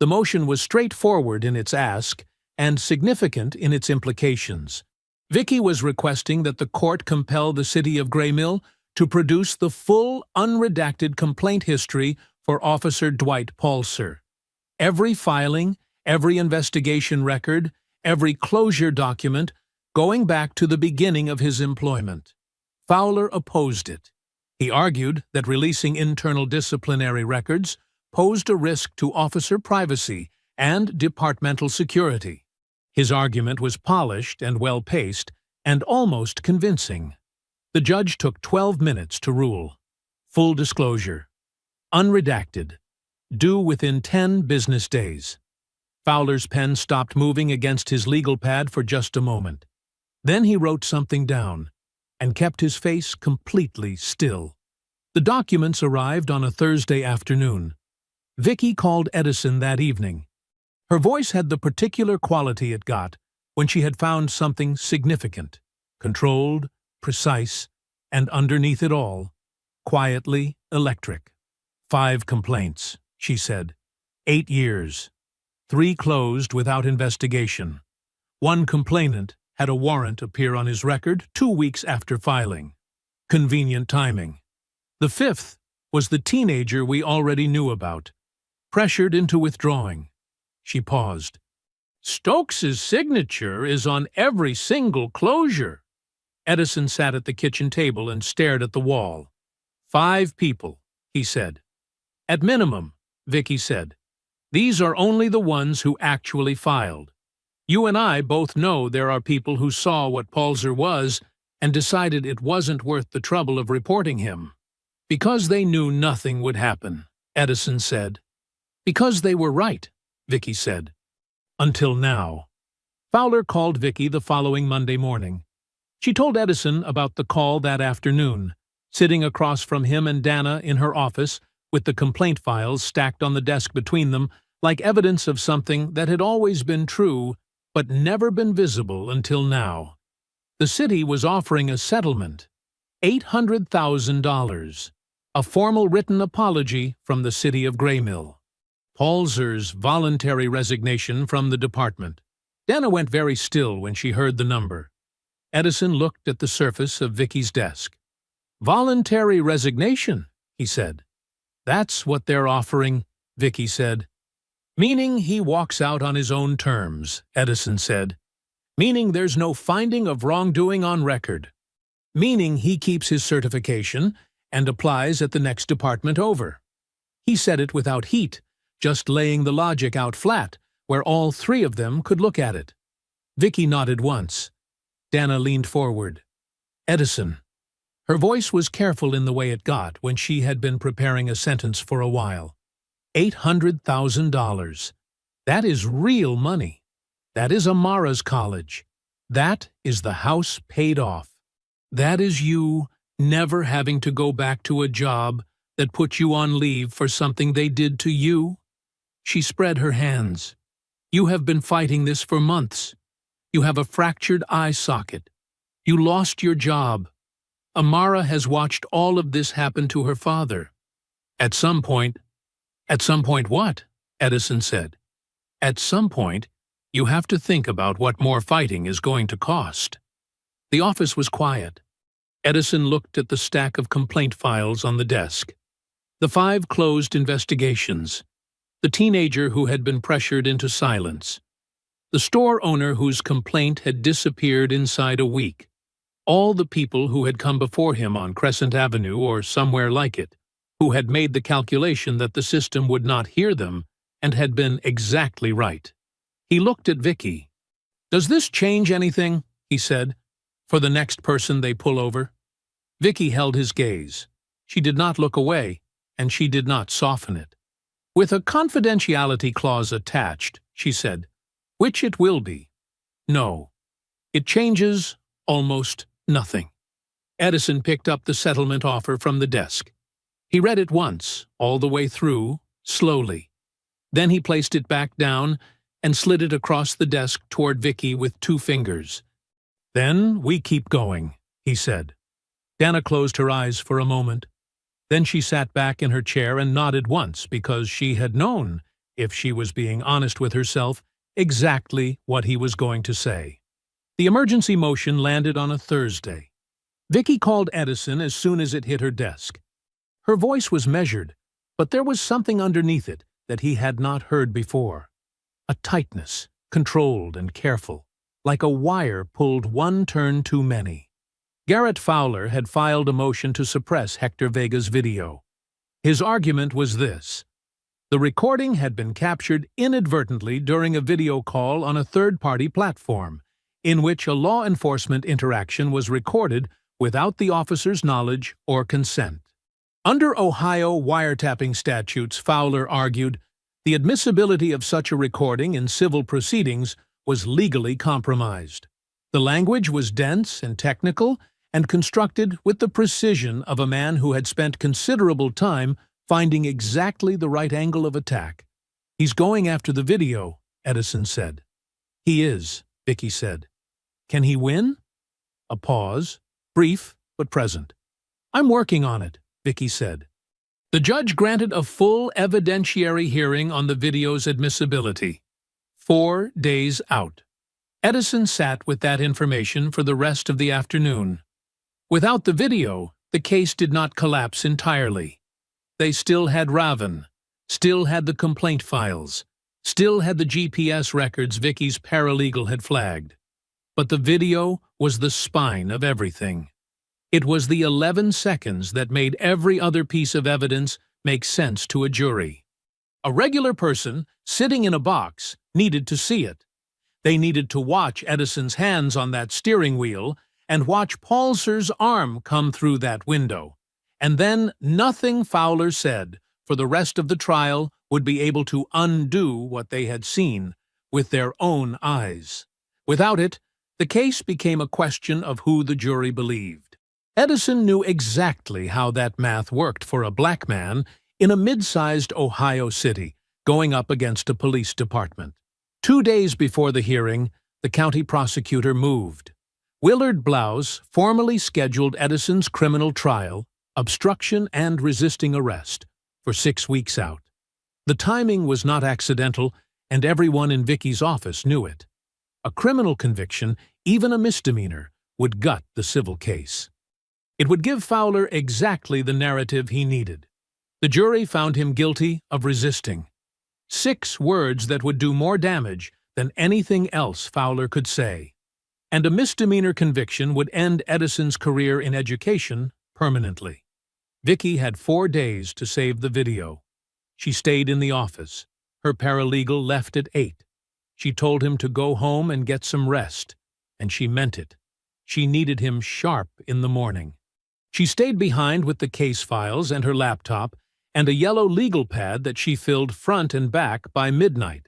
The motion was straightforward in its ask and significant in its implications. Vicky was requesting that the court compel the city of Graymill to produce the full, unredacted complaint history for Officer Dwight Paulser. Every filing, every investigation record, every closure document, going back to the beginning of his employment. Fowler opposed it. He argued that releasing internal disciplinary records posed a risk to officer privacy and departmental security. His argument was polished and well-paced, and almost convincing. The judge took 12 minutes to rule. Full disclosure. Unredacted. Due within 10 business days. Fowler's pen stopped moving against his legal pad for just a moment. Then he wrote something down, and kept his face completely still. The documents arrived on a Thursday afternoon. Vicky called Edison that evening. Her voice had the particular quality it got when she had found something significant, controlled, precise, and underneath it all, quietly electric. 5 complaints, she said. 8 years. 3 closed without investigation. 1 complainant had a warrant appear on his record 2 weeks after filing. Convenient timing. The 5th was the teenager we already knew about, pressured into withdrawing. She paused. Stokes's signature is on every single closure. Edison sat at the kitchen table and stared at the wall. 5 people, he said. At minimum, Vicky said. These are only the ones who actually filed. You and I both know there are people who saw what Palzer was and decided it wasn't worth the trouble of reporting him. Because they knew nothing would happen, Edison said. Because they were right, Vicky said. Until now. Fowler called Vicky the following Monday morning. She told Edison about the call that afternoon, sitting across from him and Dana in her office with the complaint files stacked on the desk between them like evidence of something that had always been true but never been visible until now. The city was offering a settlement, $800,000, a formal written apology from the city of Graymill. Palzer's voluntary resignation from the department. Dana went very still when she heard the number. Edison looked at the surface of Vicky's desk. Voluntary resignation, he said. That's what they're offering, Vicky said. Meaning he walks out on his own terms, Edison said. Meaning there's no finding of wrongdoing on record. Meaning he keeps his certification and applies at the next department over. He said it without heat, just laying the logic out flat, where all 3 of them could look at it. Vicky nodded once. Dana leaned forward. Edison. Her voice was careful in the way it got when she had been preparing a sentence for a while. $800,000. That is real money. That is Amara's college. That is the house paid off. That is you never having to go back to a job that put you on leave for something they did to you. She spread her hands. You have been fighting this for months. You have a fractured eye socket. You lost your job. Amara has watched all of this happen to her father. At some point what? Edison said. At some point, you have to think about what more fighting is going to cost. The office was quiet. Edison looked at the stack of complaint files on the desk. The 5 closed investigations. The teenager who had been pressured into silence. The store owner whose complaint had disappeared inside a week. All the people who had come before him on Crescent Avenue or somewhere like it, who had made the calculation that the system would not hear them and had been exactly right. He looked at Vicky. Does this change anything, he said, for the next person they pull over? Vicky held his gaze. She did not look away, and she did not soften it. With a confidentiality clause attached, she said, which it will be. No. It changes almost nothing. Edison picked up the settlement offer from the desk. He read it once, all the way through, slowly. Then he placed it back down and slid it across the desk toward Vicky with 2 fingers. Then we keep going, he said. Dana closed her eyes for a moment. Then she sat back in her chair and nodded once because she had known, if she was being honest with herself, exactly what he was going to say. The emergency motion landed on a Thursday. Vicky called Edison as soon as it hit her desk. Her voice was measured, but there was something underneath it that he had not heard before. A tightness, controlled and careful, like a wire pulled 1 turn too many. Garrett Fowler had filed a motion to suppress Hector Vega's video. His argument was this. The recording had been captured inadvertently during a video call on a third-party platform, in which a law enforcement interaction was recorded without the officer's knowledge or consent. Under Ohio wiretapping statutes, Fowler argued, the admissibility of such a recording in civil proceedings was legally compromised. The language was dense and technical, and constructed with the precision of a man who had spent considerable time finding exactly the right angle of attack. "He's going after the video," Edison said. "He is," Vicky said. "Can he win?" A pause, brief but present. "I'm working on it," Vicky said. The judge granted a full evidentiary hearing on the video's admissibility. 4 days out. Edison sat with that information for the rest of the afternoon. Without the video, the case did not collapse entirely. They still had Raven, still had the complaint files, still had the GPS records Vicky's paralegal had flagged. But the video was the spine of everything. It was the 11 seconds that made every other piece of evidence make sense to a jury. A regular person, sitting in a box, needed to see it. They needed to watch Edison's hands on that steering wheel and watch Paulser's arm come through that window. And then nothing Fowler said for the rest of the trial would be able to undo what they had seen with their own eyes. Without it, the case became a question of who the jury believed. Edison knew exactly how that math worked for a black man in a mid-sized Ohio city going up against a police department. 2 days before the hearing, the county prosecutor moved. Willard Blouse formally scheduled Edison's criminal trial, obstruction and resisting arrest, for 6 weeks out. The timing was not accidental, and everyone in Vicky's office knew it. A criminal conviction, even a misdemeanor, would gut the civil case. It would give Fowler exactly the narrative he needed. The jury found him guilty of resisting. 6 words that would do more damage than anything else Fowler could say. And a misdemeanor conviction would end Edison's career in education permanently. Vicky had 4 days to save the video. She stayed in the office. Her paralegal left at 8. She told him to go home and get some rest, and she meant it. She needed him sharp in the morning. She stayed behind with the case files and her laptop and a yellow legal pad that she filled front and back by midnight.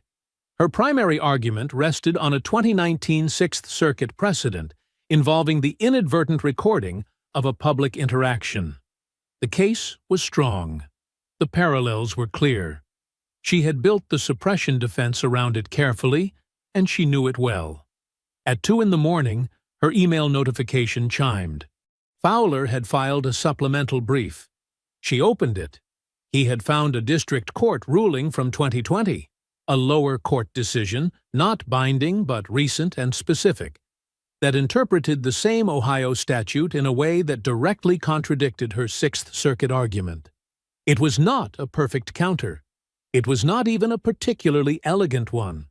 Her primary argument rested on a 2019 Sixth Circuit precedent involving the inadvertent recording of a public interaction. The case was strong. The parallels were clear. She had built the suppression defense around it carefully, and she knew it well. At 2 in the morning, her email notification chimed. Fowler had filed a supplemental brief. She opened it. He had found a district court ruling from 2020, a lower court decision, not binding but recent and specific, that interpreted the same Ohio statute in a way that directly contradicted her Sixth Circuit argument. It was not a perfect counter. It was not even a particularly elegant one.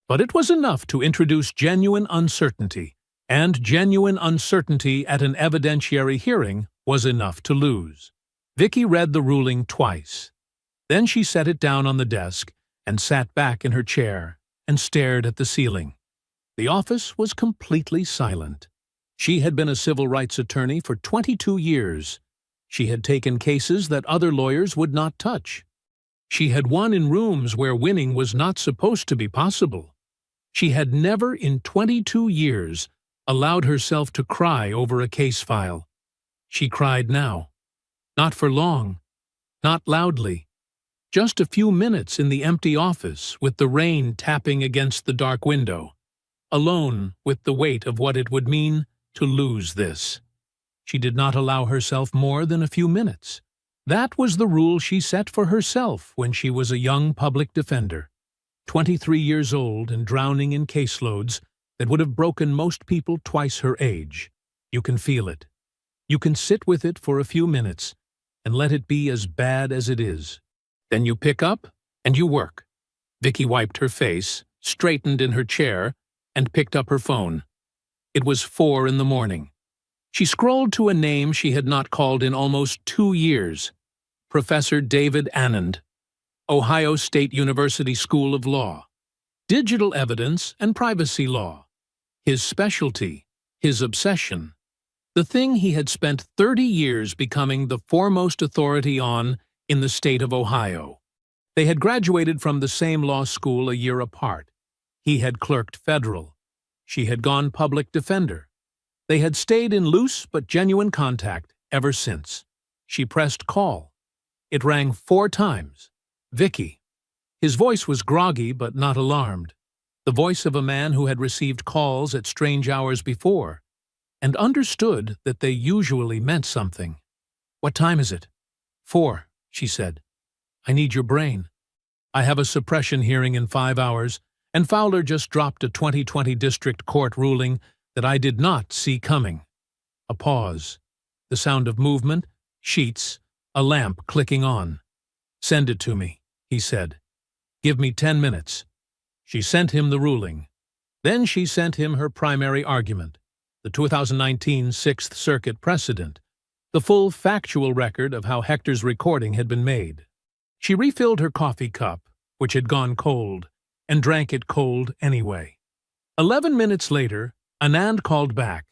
But it was enough to introduce genuine uncertainty, and genuine uncertainty at an evidentiary hearing was enough to lose. Vicky read the ruling twice. Then she set it down on the desk and sat back in her chair and stared at the ceiling. The office was completely silent. She had been a civil rights attorney for 22 years. She had taken cases that other lawyers would not touch. She had won in rooms where winning was not supposed to be possible. She had never in 22 years allowed herself to cry over a case file. She cried now. Not for long. Not loudly. Just a few minutes in the empty office with the rain tapping against the dark window. Alone with the weight of what it would mean to lose this. She did not allow herself more than a few minutes. That was the rule she set for herself when she was a young public defender. 23 years old and drowning in caseloads that would have broken most people twice her age. You can feel it. You can sit with it for a few minutes and let it be as bad as it is. Then you pick up and you work. Vicky wiped her face, straightened in her chair, and picked up her phone. It was 4 in the morning. She scrolled to a name she had not called in almost 2 years. Professor David Anand, Ohio State University School of Law. Digital evidence and privacy law. His specialty, his obsession. The thing he had spent 30 years becoming the foremost authority on in the state of Ohio. They had graduated from the same law school a year apart. He had clerked federal. She had gone public defender. They had stayed in loose but genuine contact ever since. She pressed call. It rang 4 times. Vicky. His voice was groggy but not alarmed. The voice of a man who had received calls at strange hours before, and understood that they usually meant something. "What time is it?" "4, she said. "I need your brain. I have a suppression hearing in 5 hours, and Fowler just dropped a 2020 district court ruling that I did not see coming." A pause. The sound of movement, sheets, a lamp clicking on. "Send it to me," he said. "Give me 10 minutes. She sent him the ruling. Then she sent him her primary argument, the 2019 Sixth Circuit precedent, the full factual record of how Hector's recording had been made. She refilled her coffee cup, which had gone cold, and drank it cold anyway. 11 minutes later, Anand called back.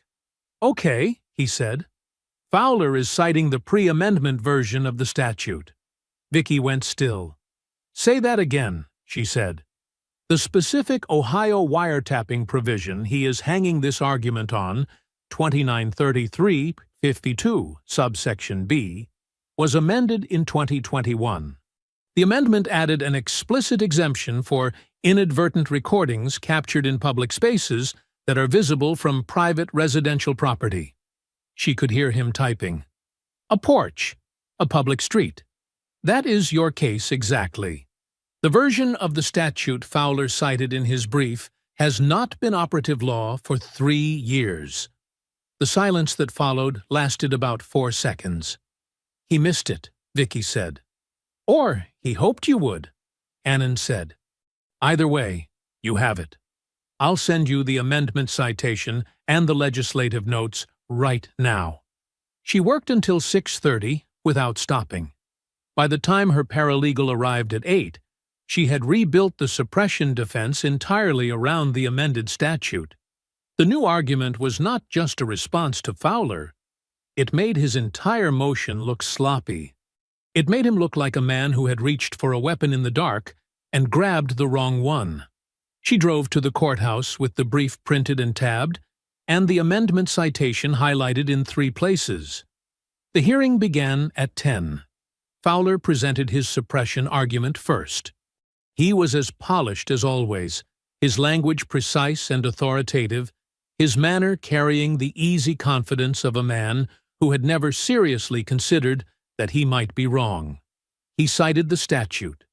"Okay," he said. "Fowler is citing the pre-amendment version of the statute." Vicky went still. "Say that again," she said. "The specific Ohio wiretapping provision he is hanging this argument on, 2933-52, subsection B, was amended in 2021. The amendment added an explicit exemption for inadvertent recordings captured in public spaces that are visible from private residential property." She could hear him typing. "A porch, a public street. That is your case exactly. The version of the statute Fowler cited in his brief has not been operative law for 3 years." The silence that followed lasted about 4 seconds. "He missed it," Vicky said. "Or he hoped you would," Anand said. "Either way, you have it. I'll send you the amendment citation and the legislative notes right now." She worked until 6:30 without stopping. By the time her paralegal arrived at 8, she had rebuilt the suppression defense entirely around the amended statute. The new argument was not just a response to Fowler. It made his entire motion look sloppy. It made him look like a man who had reached for a weapon in the dark and grabbed the wrong one. She drove to the courthouse with the brief printed and tabbed, and the amendment citation highlighted in 3 places. The hearing began at 10. Fowler presented his suppression argument first. He was as polished as always, his language precise and authoritative, his manner carrying the easy confidence of a man who had never seriously considered that he might be wrong. He cited the statute.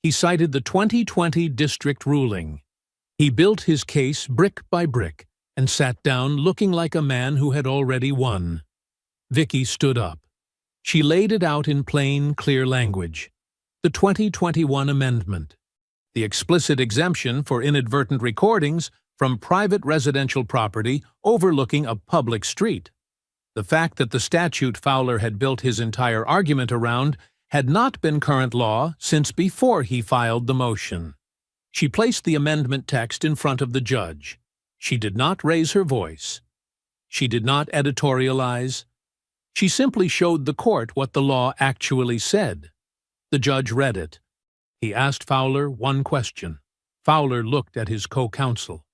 He cited the 2020 district ruling. He built his case brick by brick and sat down looking like a man who had already won. Vicky stood up. She laid it out in plain, clear language. The 2021 amendment. The explicit exemption for inadvertent recordings from private residential property overlooking a public street. The fact that the statute Fowler had built his entire argument around had not been current law since before he filed the motion. She placed the amendment text in front of the judge. She did not raise her voice. She did not editorialize. She simply showed the court what the law actually said. The judge read it. He asked Fowler one question. Fowler looked at his co-counsel.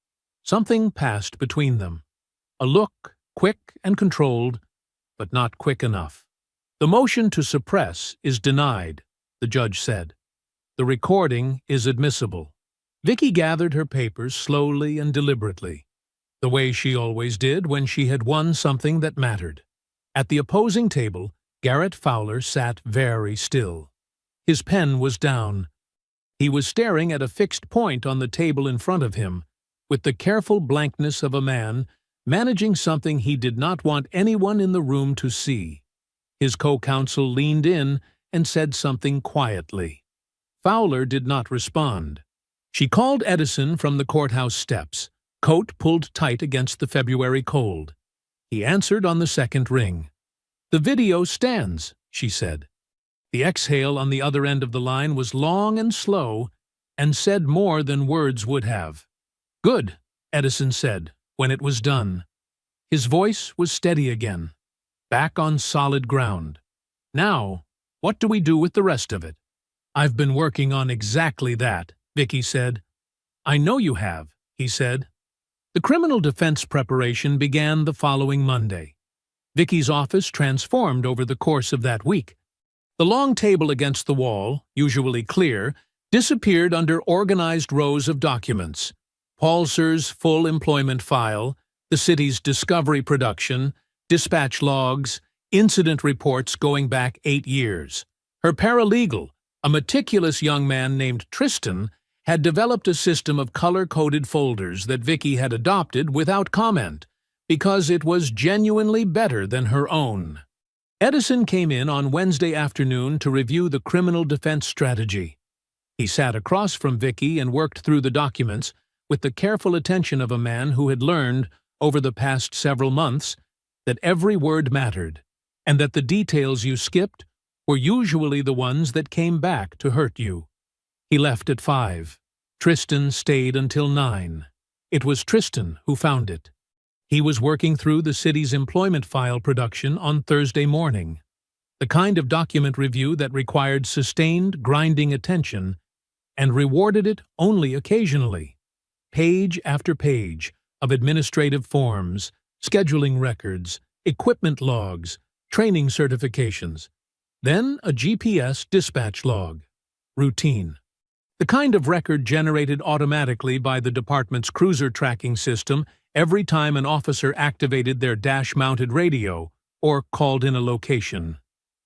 Something passed between them. A look, quick and controlled, but not quick enough. "The motion to suppress is denied," the judge said. "The recording is admissible." Vicky gathered her papers slowly and deliberately, the way she always did when she had won something that mattered. At the opposing table, Garrett Fowler sat very still. His pen was down. He was staring at a fixed point on the table in front of him, with the careful blankness of a man managing something he did not want anyone in the room to see. His co-counsel leaned in and said something quietly. Fowler did not respond. She called Edison from the courthouse steps, coat pulled tight against the February cold. He answered on the second ring. "The video stands," she said. The exhale on the other end of the line was long and slow and said more than words would have. "Good," Edison said, when it was done. His voice was steady again, back on solid ground. "Now, what do we do with the rest of it?" "I've been working on exactly that," Vicky said. "I know you have," he said. The criminal defense preparation began the following Monday. Vicky's office transformed over the course of that week. The long table against the wall, usually clear, disappeared under organized rows of documents. Paulser's full employment file, the city's discovery production, dispatch logs, incident reports going back 8 years. Her paralegal, a meticulous young man named Tristan, had developed a system of color-coded folders that Vicky had adopted without comment, because it was genuinely better than her own. Edison came in on Wednesday afternoon to review the criminal defense strategy. He sat across from Vicky and worked through the documents with the careful attention of a man who had learned, over the past several months, that every word mattered, and that the details you skipped were usually the ones that came back to hurt you. He left at 5. Tristan stayed until 9. It was Tristan who found it. He was working through the city's employment file production on Thursday morning, the kind of document review that required sustained, grinding attention and rewarded it only occasionally. Page after page of administrative forms, scheduling records, equipment logs, training certifications, then a GPS dispatch log. Routine. The kind of record generated automatically by the department's cruiser tracking system every time an officer activated their dash-mounted radio or called in a location.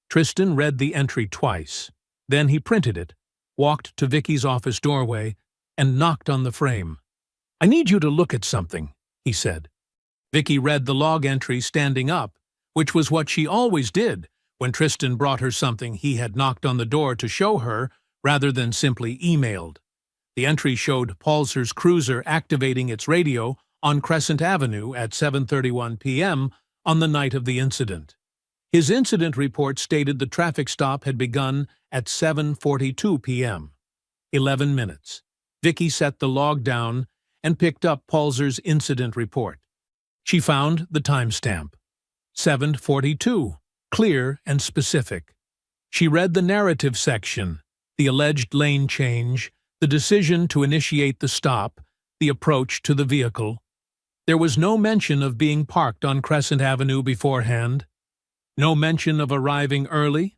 Tristan read the entry twice. Then he printed it, walked to Vicky's office doorway, and knocked on the frame. "I need you to look at something," he said. Vicky read the log entry standing up, which was what she always did when Tristan brought her something he had knocked on the door to show her rather than simply emailed. The entry showed Paulser's cruiser activating its radio on Crescent Avenue at 7:31 p.m. on the night of the incident. His incident report stated the traffic stop had begun at 7:42 p.m. 11 minutes. Vicky set the log down and picked up Paulser's incident report. She found the timestamp. 7:42, clear and specific. She read the narrative section, the alleged lane change, the decision to initiate the stop, the approach to the vehicle. There was no mention of being parked on Crescent Avenue beforehand, no mention of arriving early,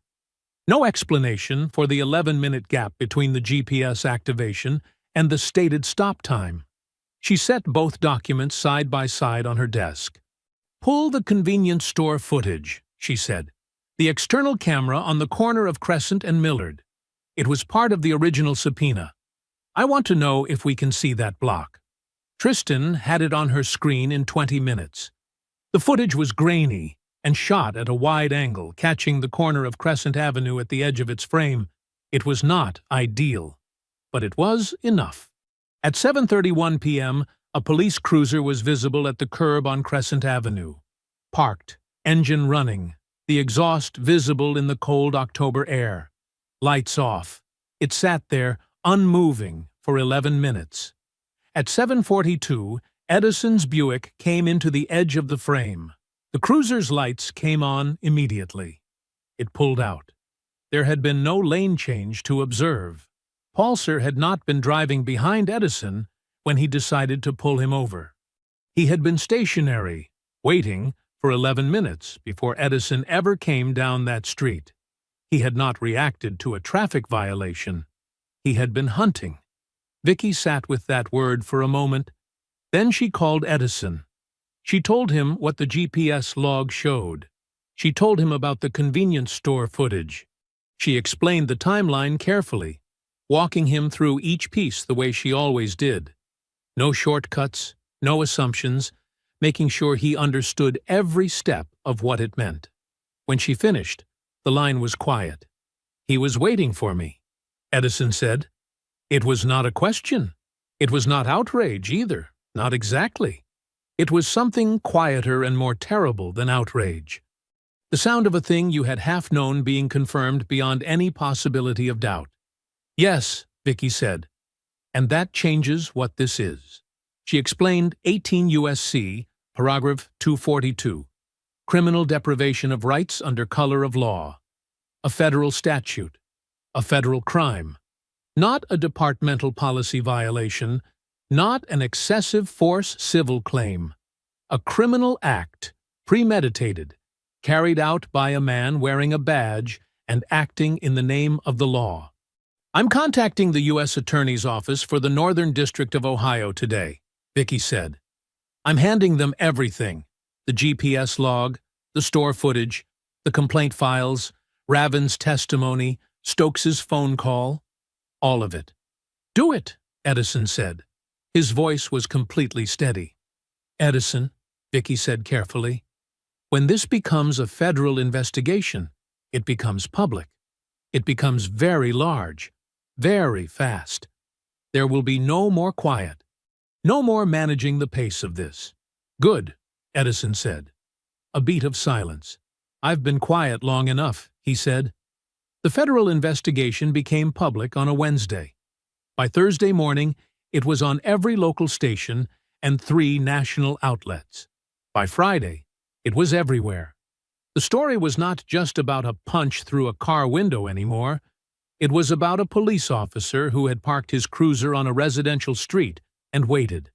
no explanation for the 11-minute gap between the GPS activation and the stated stop time. She set both documents side by side on her desk. "Pull the convenience store footage," she said. "The external camera on the corner of Crescent and Millard. It was part of the original subpoena. I want to know if we can see that block." Tristan had it on her screen in 20 minutes. The footage was grainy and shot at a wide angle, catching the corner of Crescent Avenue at the edge of its frame. It was not ideal, but it was enough. At 7:31 p.m., a police cruiser was visible at the curb on Crescent Avenue. Parked, engine running, the exhaust visible in the cold October air. Lights off. It sat there, unmoving, for 11 minutes. At 7:42, Edison's Buick came into the edge of the frame. The cruiser's lights came on immediately. It pulled out. There had been no lane change to observe. Paulser had not been driving behind Edison when he decided to pull him over. He had been stationary, waiting for 11 minutes before Edison ever came down that street. He had not reacted to a traffic violation. He had been hunting. Vicky sat with that word for a moment. Then she called Edison. She told him what the GPS log showed. She told him about the convenience store footage. She explained the timeline carefully, walking him through each piece the way she always did. No shortcuts, no assumptions, making sure he understood every step of what it meant. When she finished, the line was quiet. "He was waiting for me," Edison said. It was not a question. It was not outrage either, not exactly. It was something quieter and more terrible than outrage. The sound of a thing you had half known being confirmed beyond any possibility of doubt. "Yes," Vicky said, "and that changes what this is." She explained 18 U.S.C., paragraph 242, criminal deprivation of rights under color of law, a federal statute, a federal crime, not a departmental policy violation, Not an excessive force civil claim. A criminal act, premeditated, carried out by a man wearing a badge and acting in the name of the law. I'm contacting the U.S. Attorney's Office for the Northern District of Ohio today, Vicky said. I'm handing them everything: the GPS log, the store footage, the complaint files, Raven's testimony, Stokes's phone call, all of it. Do it, Edison said. His voice was completely steady. Edison, Vicky said carefully, when this becomes a federal investigation, it becomes public. It becomes very large, very fast. There will be no more quiet, no more managing the pace of this. Good, Edison said. A beat of silence. I've been quiet long enough, he said. The federal investigation became public on a Wednesday. By Thursday morning, it was on every local station and 3 national outlets. By Friday, it was everywhere. The story was not just about a punch through a car window anymore. It was about a police officer who had parked his cruiser on a residential street and waited.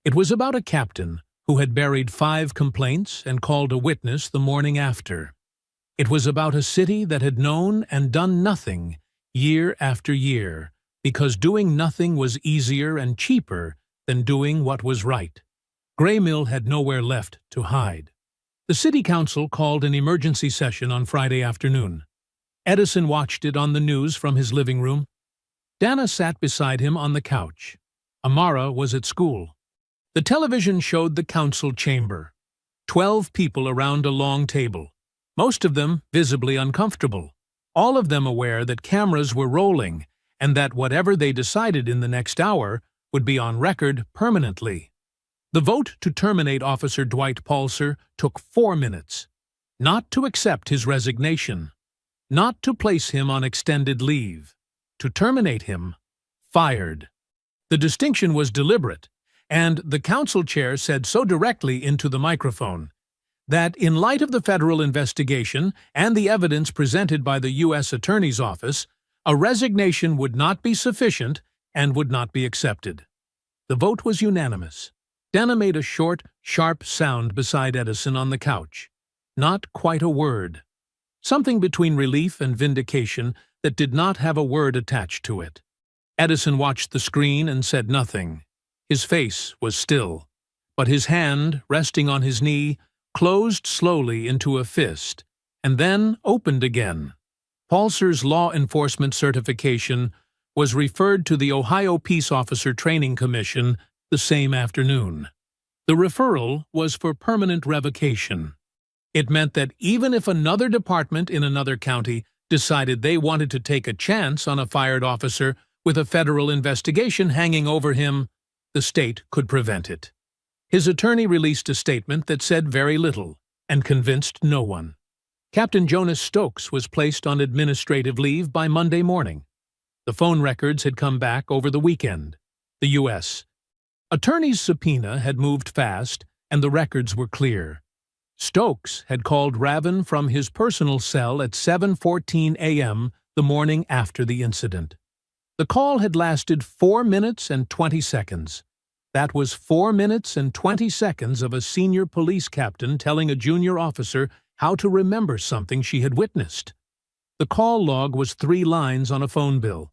It was about a captain who had buried 5 complaints and called a witness the morning after. It was about a city that had known and done nothing year after year, because doing nothing was easier and cheaper than doing what was right. Graymill had nowhere left to hide. The city council called an emergency session on Friday afternoon. Edison watched it on the news from his living room. Dana sat beside him on the couch. Amara was at school. The television showed the council chamber. 12 people around a long table, most of them visibly uncomfortable, all of them aware that cameras were rolling and that whatever they decided in the next hour would be on record permanently. The vote to terminate Officer Dwight Palcer took 4 minutes. Not to accept his resignation. Not to place him on extended leave. To terminate him. Fired. The distinction was deliberate, and the council chair said so directly into the microphone that in light of the federal investigation and the evidence presented by the U.S. Attorney's Office, a resignation would not be sufficient and would not be accepted. The vote was unanimous. Dana made a short, sharp sound beside Edison on the couch. Not quite a word. Something between relief and vindication that did not have a word attached to it. Edison watched the screen and said nothing. His face was still, but his hand, resting on his knee, closed slowly into a fist, and then opened again. Palcer's law enforcement certification was referred to the Ohio Peace Officer Training Commission the same afternoon. The referral was for permanent revocation. It meant that even if another department in another county decided they wanted to take a chance on a fired officer with a federal investigation hanging over him, the state could prevent it. His attorney released a statement that said very little and convinced no one. Captain Jonas Stokes was placed on administrative leave by Monday morning. The phone records had come back over the weekend. The U.S. Attorney's subpoena had moved fast, and the records were clear. Stokes had called Raven from his personal cell at 7:14 a.m. the morning after the incident. The call had lasted 4 minutes and 20 seconds. That was 4 minutes and 20 seconds of a senior police captain telling a junior officer how to remember something she had witnessed. The call log was 3 lines on a phone bill.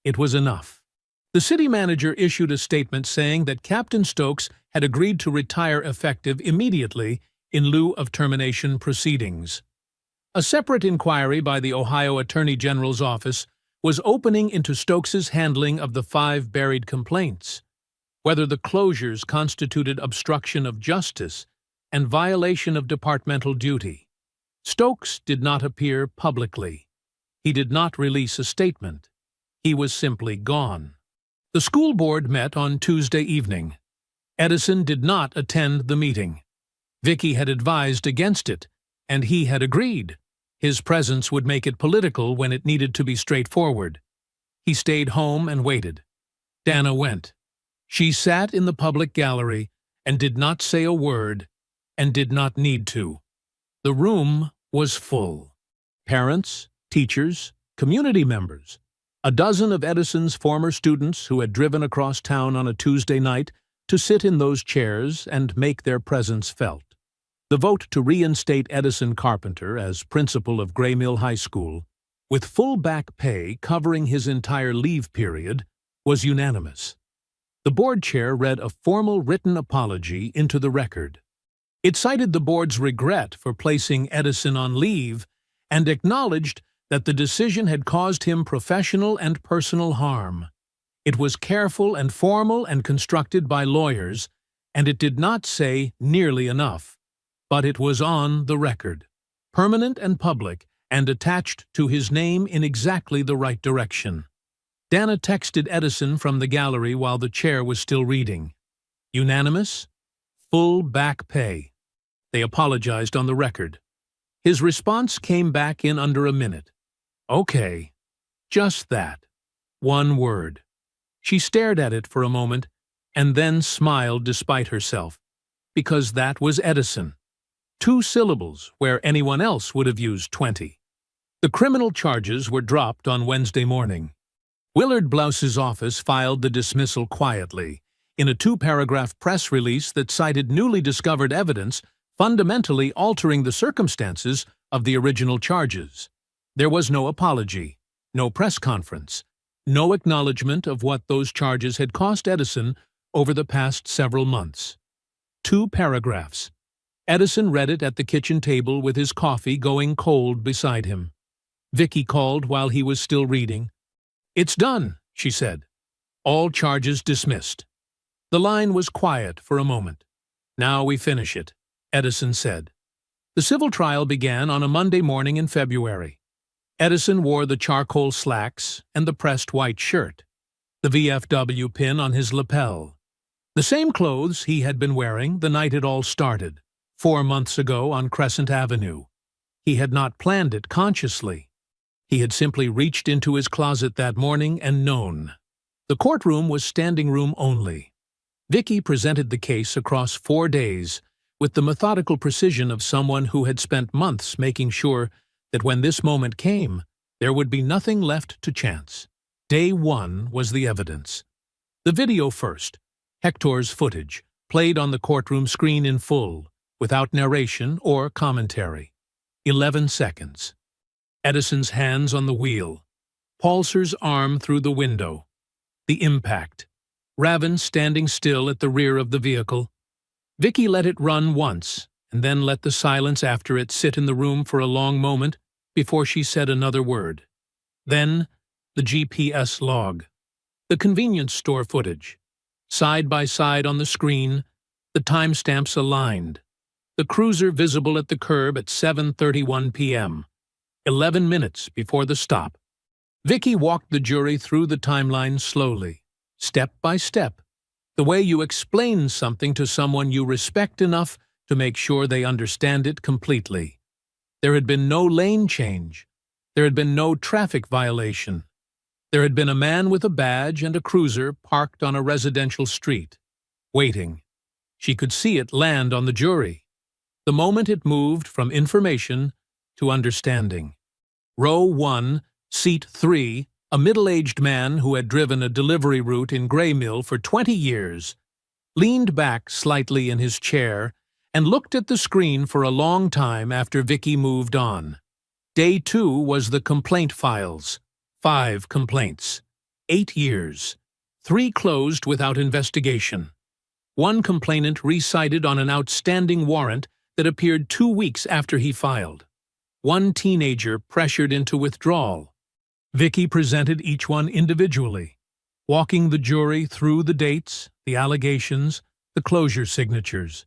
It was enough. The city manager issued a statement saying that Captain Stokes had agreed to retire effective immediately in lieu of termination proceedings. A separate inquiry by the Ohio Attorney General's office was opening into Stokes's handling of the 5 buried complaints, whether the closures constituted obstruction of justice and violation of departmental duty. Stokes did not appear publicly. He did not release a statement. He was simply gone. The school board met on Tuesday evening. Edison did not attend the meeting. Vicky had advised against it, and he had agreed. His presence would make it political when it needed to be straightforward. He stayed home and waited. Dana went. She sat in the public gallery and did not say a word, and did not need to. The room was full. Parents, teachers, community members. A dozen of Edison's former students who had driven across town on a Tuesday night to sit in those chairs and make their presence felt. The vote to reinstate Edison Carpenter as principal of Gray Mill High School, with full back pay covering his entire leave period, was unanimous. The board chair read a formal written apology into the record. It cited the board's regret for placing Edison on leave and acknowledged that the decision had caused him professional and personal harm. It was careful and formal and constructed by lawyers, and it did not say nearly enough. But it was on the record, permanent and public, and attached to his name in exactly the right direction. Dana texted Edison from the gallery while the chair was still reading. Unanimous? Full back pay. They apologized on the record. His response came back in under a minute. Okay. Just that. One word. She stared at it for a moment, and then smiled despite herself, because that was Edison. 2 syllables where anyone else would have used 20. The criminal charges were dropped on Wednesday morning. Willard Blouse's office filed the dismissal quietly, in a 2-paragraph press release that cited newly discovered evidence fundamentally altering the circumstances of the original charges. There was no apology, no press conference, no acknowledgement of what those charges had cost Edison over the past several months. 2 paragraphs. Edison read it at the kitchen table with his coffee going cold beside him. Vicky called while he was still reading. "It's done," she said. "All charges dismissed." The line was quiet for a moment. "Now we finish it," Edison said. The civil trial began on a Monday morning in February. Edison wore the charcoal slacks and the pressed white shirt, the VFW pin on his lapel. The same clothes he had been wearing the night it all started, 4 months ago on Crescent Avenue. He had not planned it consciously. He had simply reached into his closet that morning and known. The courtroom was standing room only. Vicky presented the case across 4 days with the methodical precision of someone who had spent months making sure that when this moment came, there would be nothing left to chance. Day 1 was the evidence. The video first, Hector's footage, played on the courtroom screen in full, without narration or commentary. 11 seconds. Edison's hands on the wheel. Paulser's arm through the window. The impact. Ravin standing still at the rear of the vehicle. Vicky let it run once, and then let the silence after it sit in the room for a long moment before she said another word. Then, the GPS log. The convenience store footage. Side by side on the screen, the timestamps aligned. The cruiser visible at the curb at 7:31 p.m. 11 minutes before the stop. Vicky walked the jury through the timeline slowly, step by step, the way you explain something to someone you respect enough to make sure they understand it completely. There had been no lane change. There had been no traffic violation. There had been a man with a badge and a cruiser parked on a residential street, waiting. She could see it land on the jury, the moment it moved from information to understanding. Row 1, seat 3, a middle-aged man who had driven a delivery route in Gray Mill for 20 years, leaned back slightly in his chair and looked at the screen for a long time after Vicky moved on. Day 2 was the complaint files. 5 complaints. 8 years. 3 closed without investigation. 1 complainant recited on an outstanding warrant that appeared 2 weeks after he filed. 1 teenager pressured into withdrawal. Vicky presented each one individually, walking the jury through the dates, the allegations, the closure signatures.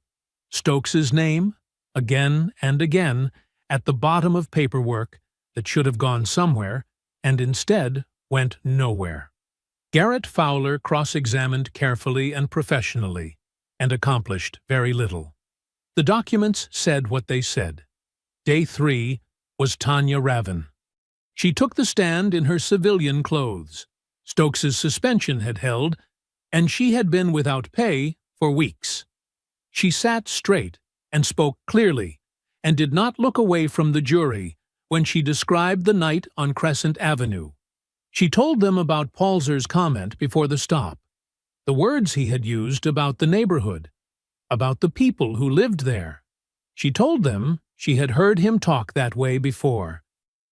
Stokes's name, again and again, at the bottom of paperwork that should have gone somewhere, and instead went nowhere. Garrett Fowler cross-examined carefully and professionally, and accomplished very little. The documents said what they said. Day 3 was Tanya Ravin. She took the stand in her civilian clothes. Stokes's suspension had held, and she had been without pay for weeks. She sat straight and spoke clearly, and did not look away from the jury when she described the night on Crescent Avenue. She told them about Palzer's comment before the stop, the words he had used about the neighborhood, about the people who lived there. She told them she had heard him talk that way before.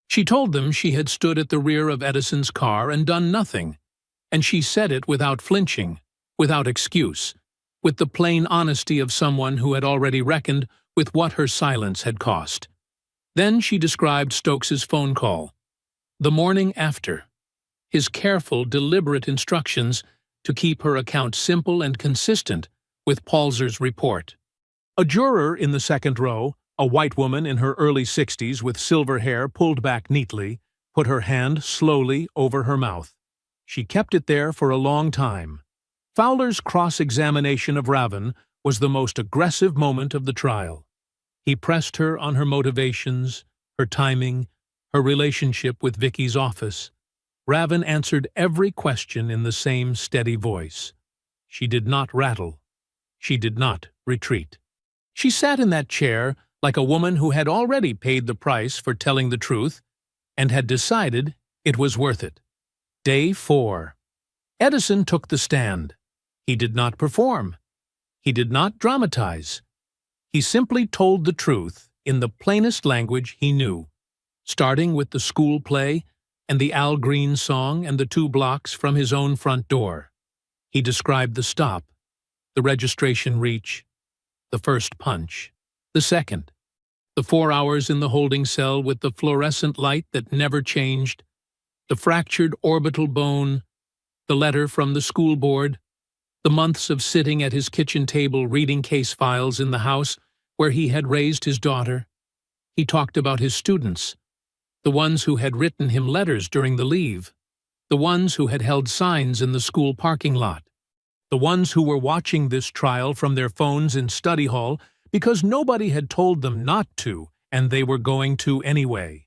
She told them she had stood at the rear of Edison's car and done nothing, and she said it without flinching, without excuse, with the plain honesty of someone who had already reckoned with what her silence had cost. Then she described Stokes's phone call, the morning after, his careful, deliberate instructions to keep her account simple and consistent with Palzer's report. A juror in the second row, a white woman in her early 60s with silver hair pulled back neatly, put her hand slowly over her mouth. She kept it there for a long time. Fowler's cross-examination of Raven was the most aggressive moment of the trial. He pressed her on her motivations, her timing, her relationship with Vicky's office. Raven answered every question in the same steady voice. She did not rattle. She did not retreat. She sat in that chair like a woman who had already paid the price for telling the truth and had decided it was worth it. Day 4. Edison took the stand. He did not perform. He did not dramatize. He simply told the truth in the plainest language he knew, starting with the school play and the Al Green song and the 2 blocks from his own front door. He described the stop, the registration reach, the first punch, the second, the 4 hours in the holding cell with the fluorescent light that never changed, the fractured orbital bone, the letter from the school board, the months of sitting at his kitchen table reading case files in the house where he had raised his daughter. He talked about his students, the ones who had written him letters during the leave, the ones who had held signs in the school parking lot, the ones who were watching this trial from their phones in study hall because nobody had told them not to, and they were going to anyway.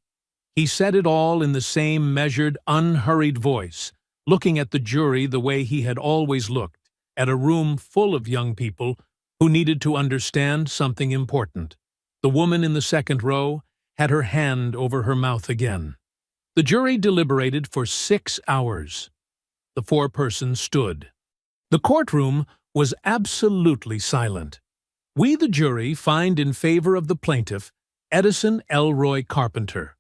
He said it all in the same measured, unhurried voice, looking at the jury the way he had always looked, at a room full of young people who needed to understand something important. The woman in the second row had her hand over her mouth again. The jury deliberated for 6 hours. The 4 persons stood. The courtroom was absolutely silent. We, the jury, find in favor of the plaintiff, Edison Elroy Carpenter.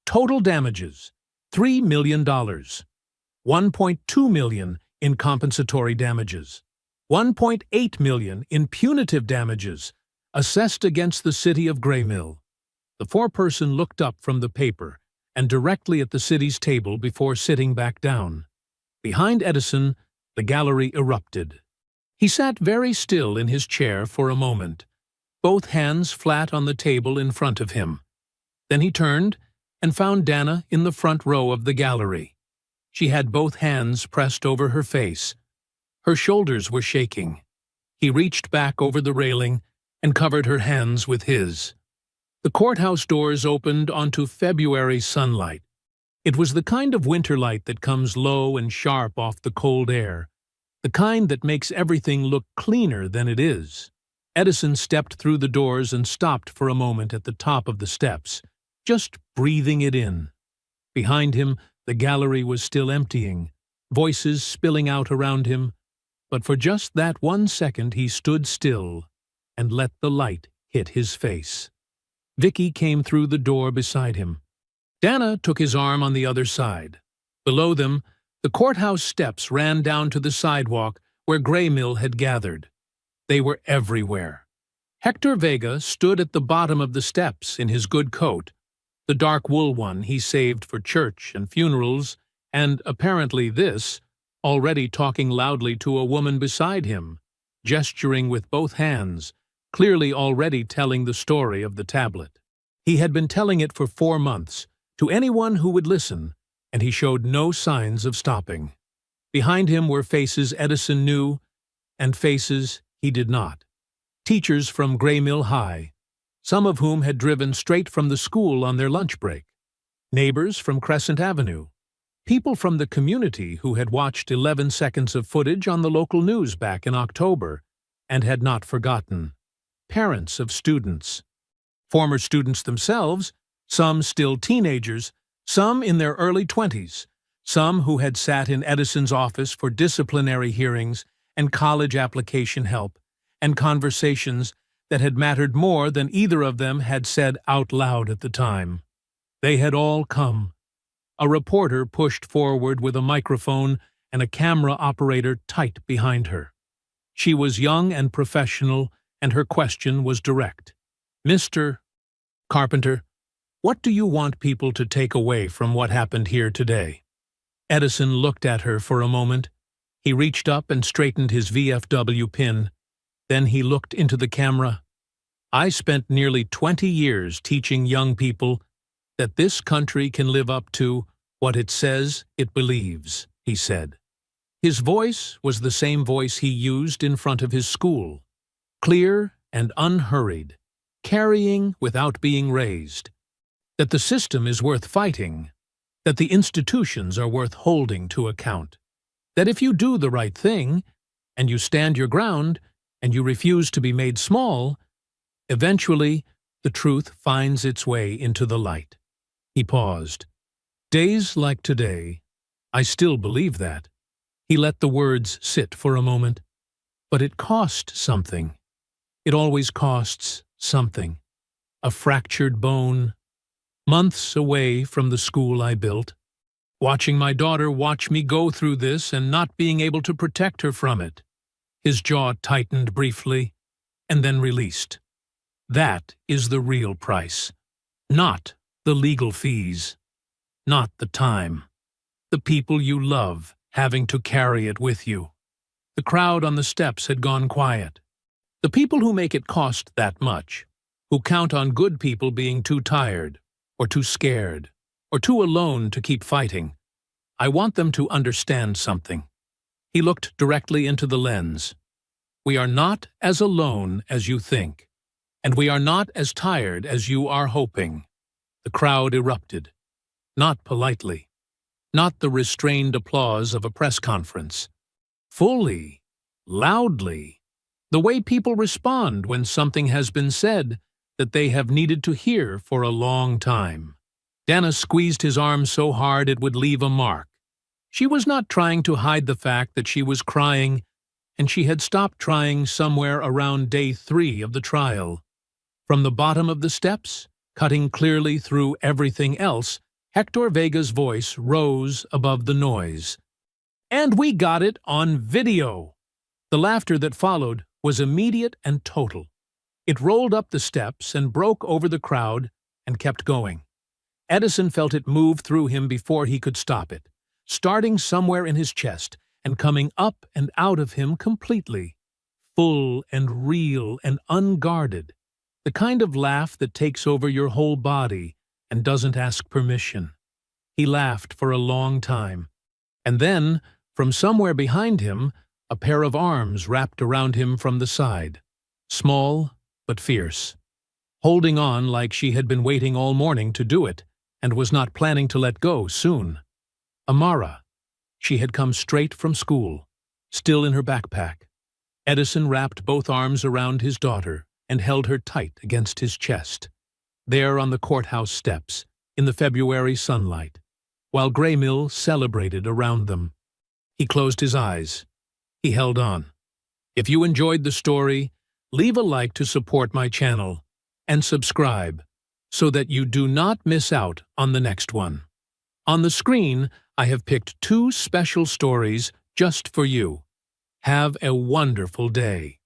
Total damages, $3 million. $1.2 million in compensatory damages. $1.8 million in punitive damages, assessed against the city of Graymill. The 4-person looked up from the paper and directly at the city's table before sitting back down. Behind Edison, the gallery erupted. He sat very still in his chair for a moment, both hands flat on the table in front of him. Then he turned and found Dana in the front row of the gallery. She had both hands pressed over her face. Her shoulders were shaking. He reached back over the railing and covered her hands with his. The courthouse doors opened onto February sunlight. It was the kind of winter light that comes low and sharp off the cold air, the kind that makes everything look cleaner than it is. Edison stepped through the doors and stopped for a moment at the top of the steps, just breathing it in. Behind him, the gallery was still emptying, voices spilling out around him, but for just that 1 second he stood still and let the light hit his face. Vicky came through the door beside him. Dana took his arm on the other side. Below them, the courthouse steps ran down to the sidewalk where Graymill had gathered. They were everywhere. Hector Vega stood at the bottom of the steps in his good coat, the dark wool one he saved for church and funerals, and apparently this, already talking loudly to a woman beside him, gesturing with both hands, clearly already telling the story of the tablet. He had been telling it for 4 months, to anyone who would listen, and he showed no signs of stopping. Behind him were faces Edison knew, and faces he did not. Teachers from Graymill High, some of whom had driven straight from the school on their lunch break. Neighbors from Crescent Avenue. People from the community who had watched 11 seconds of footage on the local news back in October and had not forgotten. Parents of students. Former students themselves, some still teenagers, some in their early 20s, Some who had sat in Edison's office for disciplinary hearings and college application help, and conversations that had mattered more than either of them had said out loud at the time. They had all come. A reporter pushed forward with a microphone and a camera operator tight behind her. She was young and professional, and her question was direct. "Mr. Carpenter, what do you want people to take away from what happened here today?" Edison looked at her for a moment. He reached up and straightened his VFW pin. Then he looked into the camera. "I spent nearly 20 years teaching young people that this country can live up to what it says it believes," he said. His voice was the same voice he used in front of his school, clear and unhurried, carrying without being raised. That the system is worth fighting, that the institutions are worth holding to account, that if you do the right thing, and you stand your ground, and you refuse to be made small, eventually the truth finds its way into the light. He paused. "Days like today, I still believe that." He let the words sit for a moment. "But it cost something. It always costs something. A fractured bone. Months away from the school I built. Watching my daughter watch me go through this and not being able to protect her from it." His jaw tightened briefly, and then released. "That is the real price. Not the legal fees. Not the time. The people you love having to carry it with you." The crowd on the steps had gone quiet. The people who make it cost that much, who count on good people being too tired, or too scared, or too alone to keep fighting, I want them to understand something. He looked directly into the lens. "We are not as alone as you think, and we are not as tired as you are hoping." The crowd erupted. Not politely. Not the restrained applause of a press conference. Fully, loudly, the way people respond when something has been said that they have needed to hear for a long time. Dana squeezed his arm so hard it would leave a mark. She was not trying to hide the fact that she was crying, and she had stopped trying somewhere around day 3 of the trial. From the bottom of the steps, cutting clearly through everything else, Hector Vega's voice rose above the noise. "And we got it on video!" The laughter that followed was immediate and total. It rolled up the steps and broke over the crowd and kept going. Edison felt it move through him before he could stop it, starting somewhere in his chest and coming up and out of him completely, full and real and unguarded, the kind of laugh that takes over your whole body and doesn't ask permission. He laughed for a long time, and then, from somewhere behind him, a pair of arms wrapped around him from the side, small but fierce, holding on like she had been waiting all morning to do it and was not planning to let go soon. Amara. She had come straight from school, still in her backpack. Edison wrapped both arms around his daughter and held her tight against his chest. There on the courthouse steps, in the February sunlight, while Graymill celebrated around them. He closed his eyes. He held on. If you enjoyed the story, leave a like to support my channel, and subscribe, so that you do not miss out on the next one. On the screen, I have picked 2 special stories just for you. Have a wonderful day.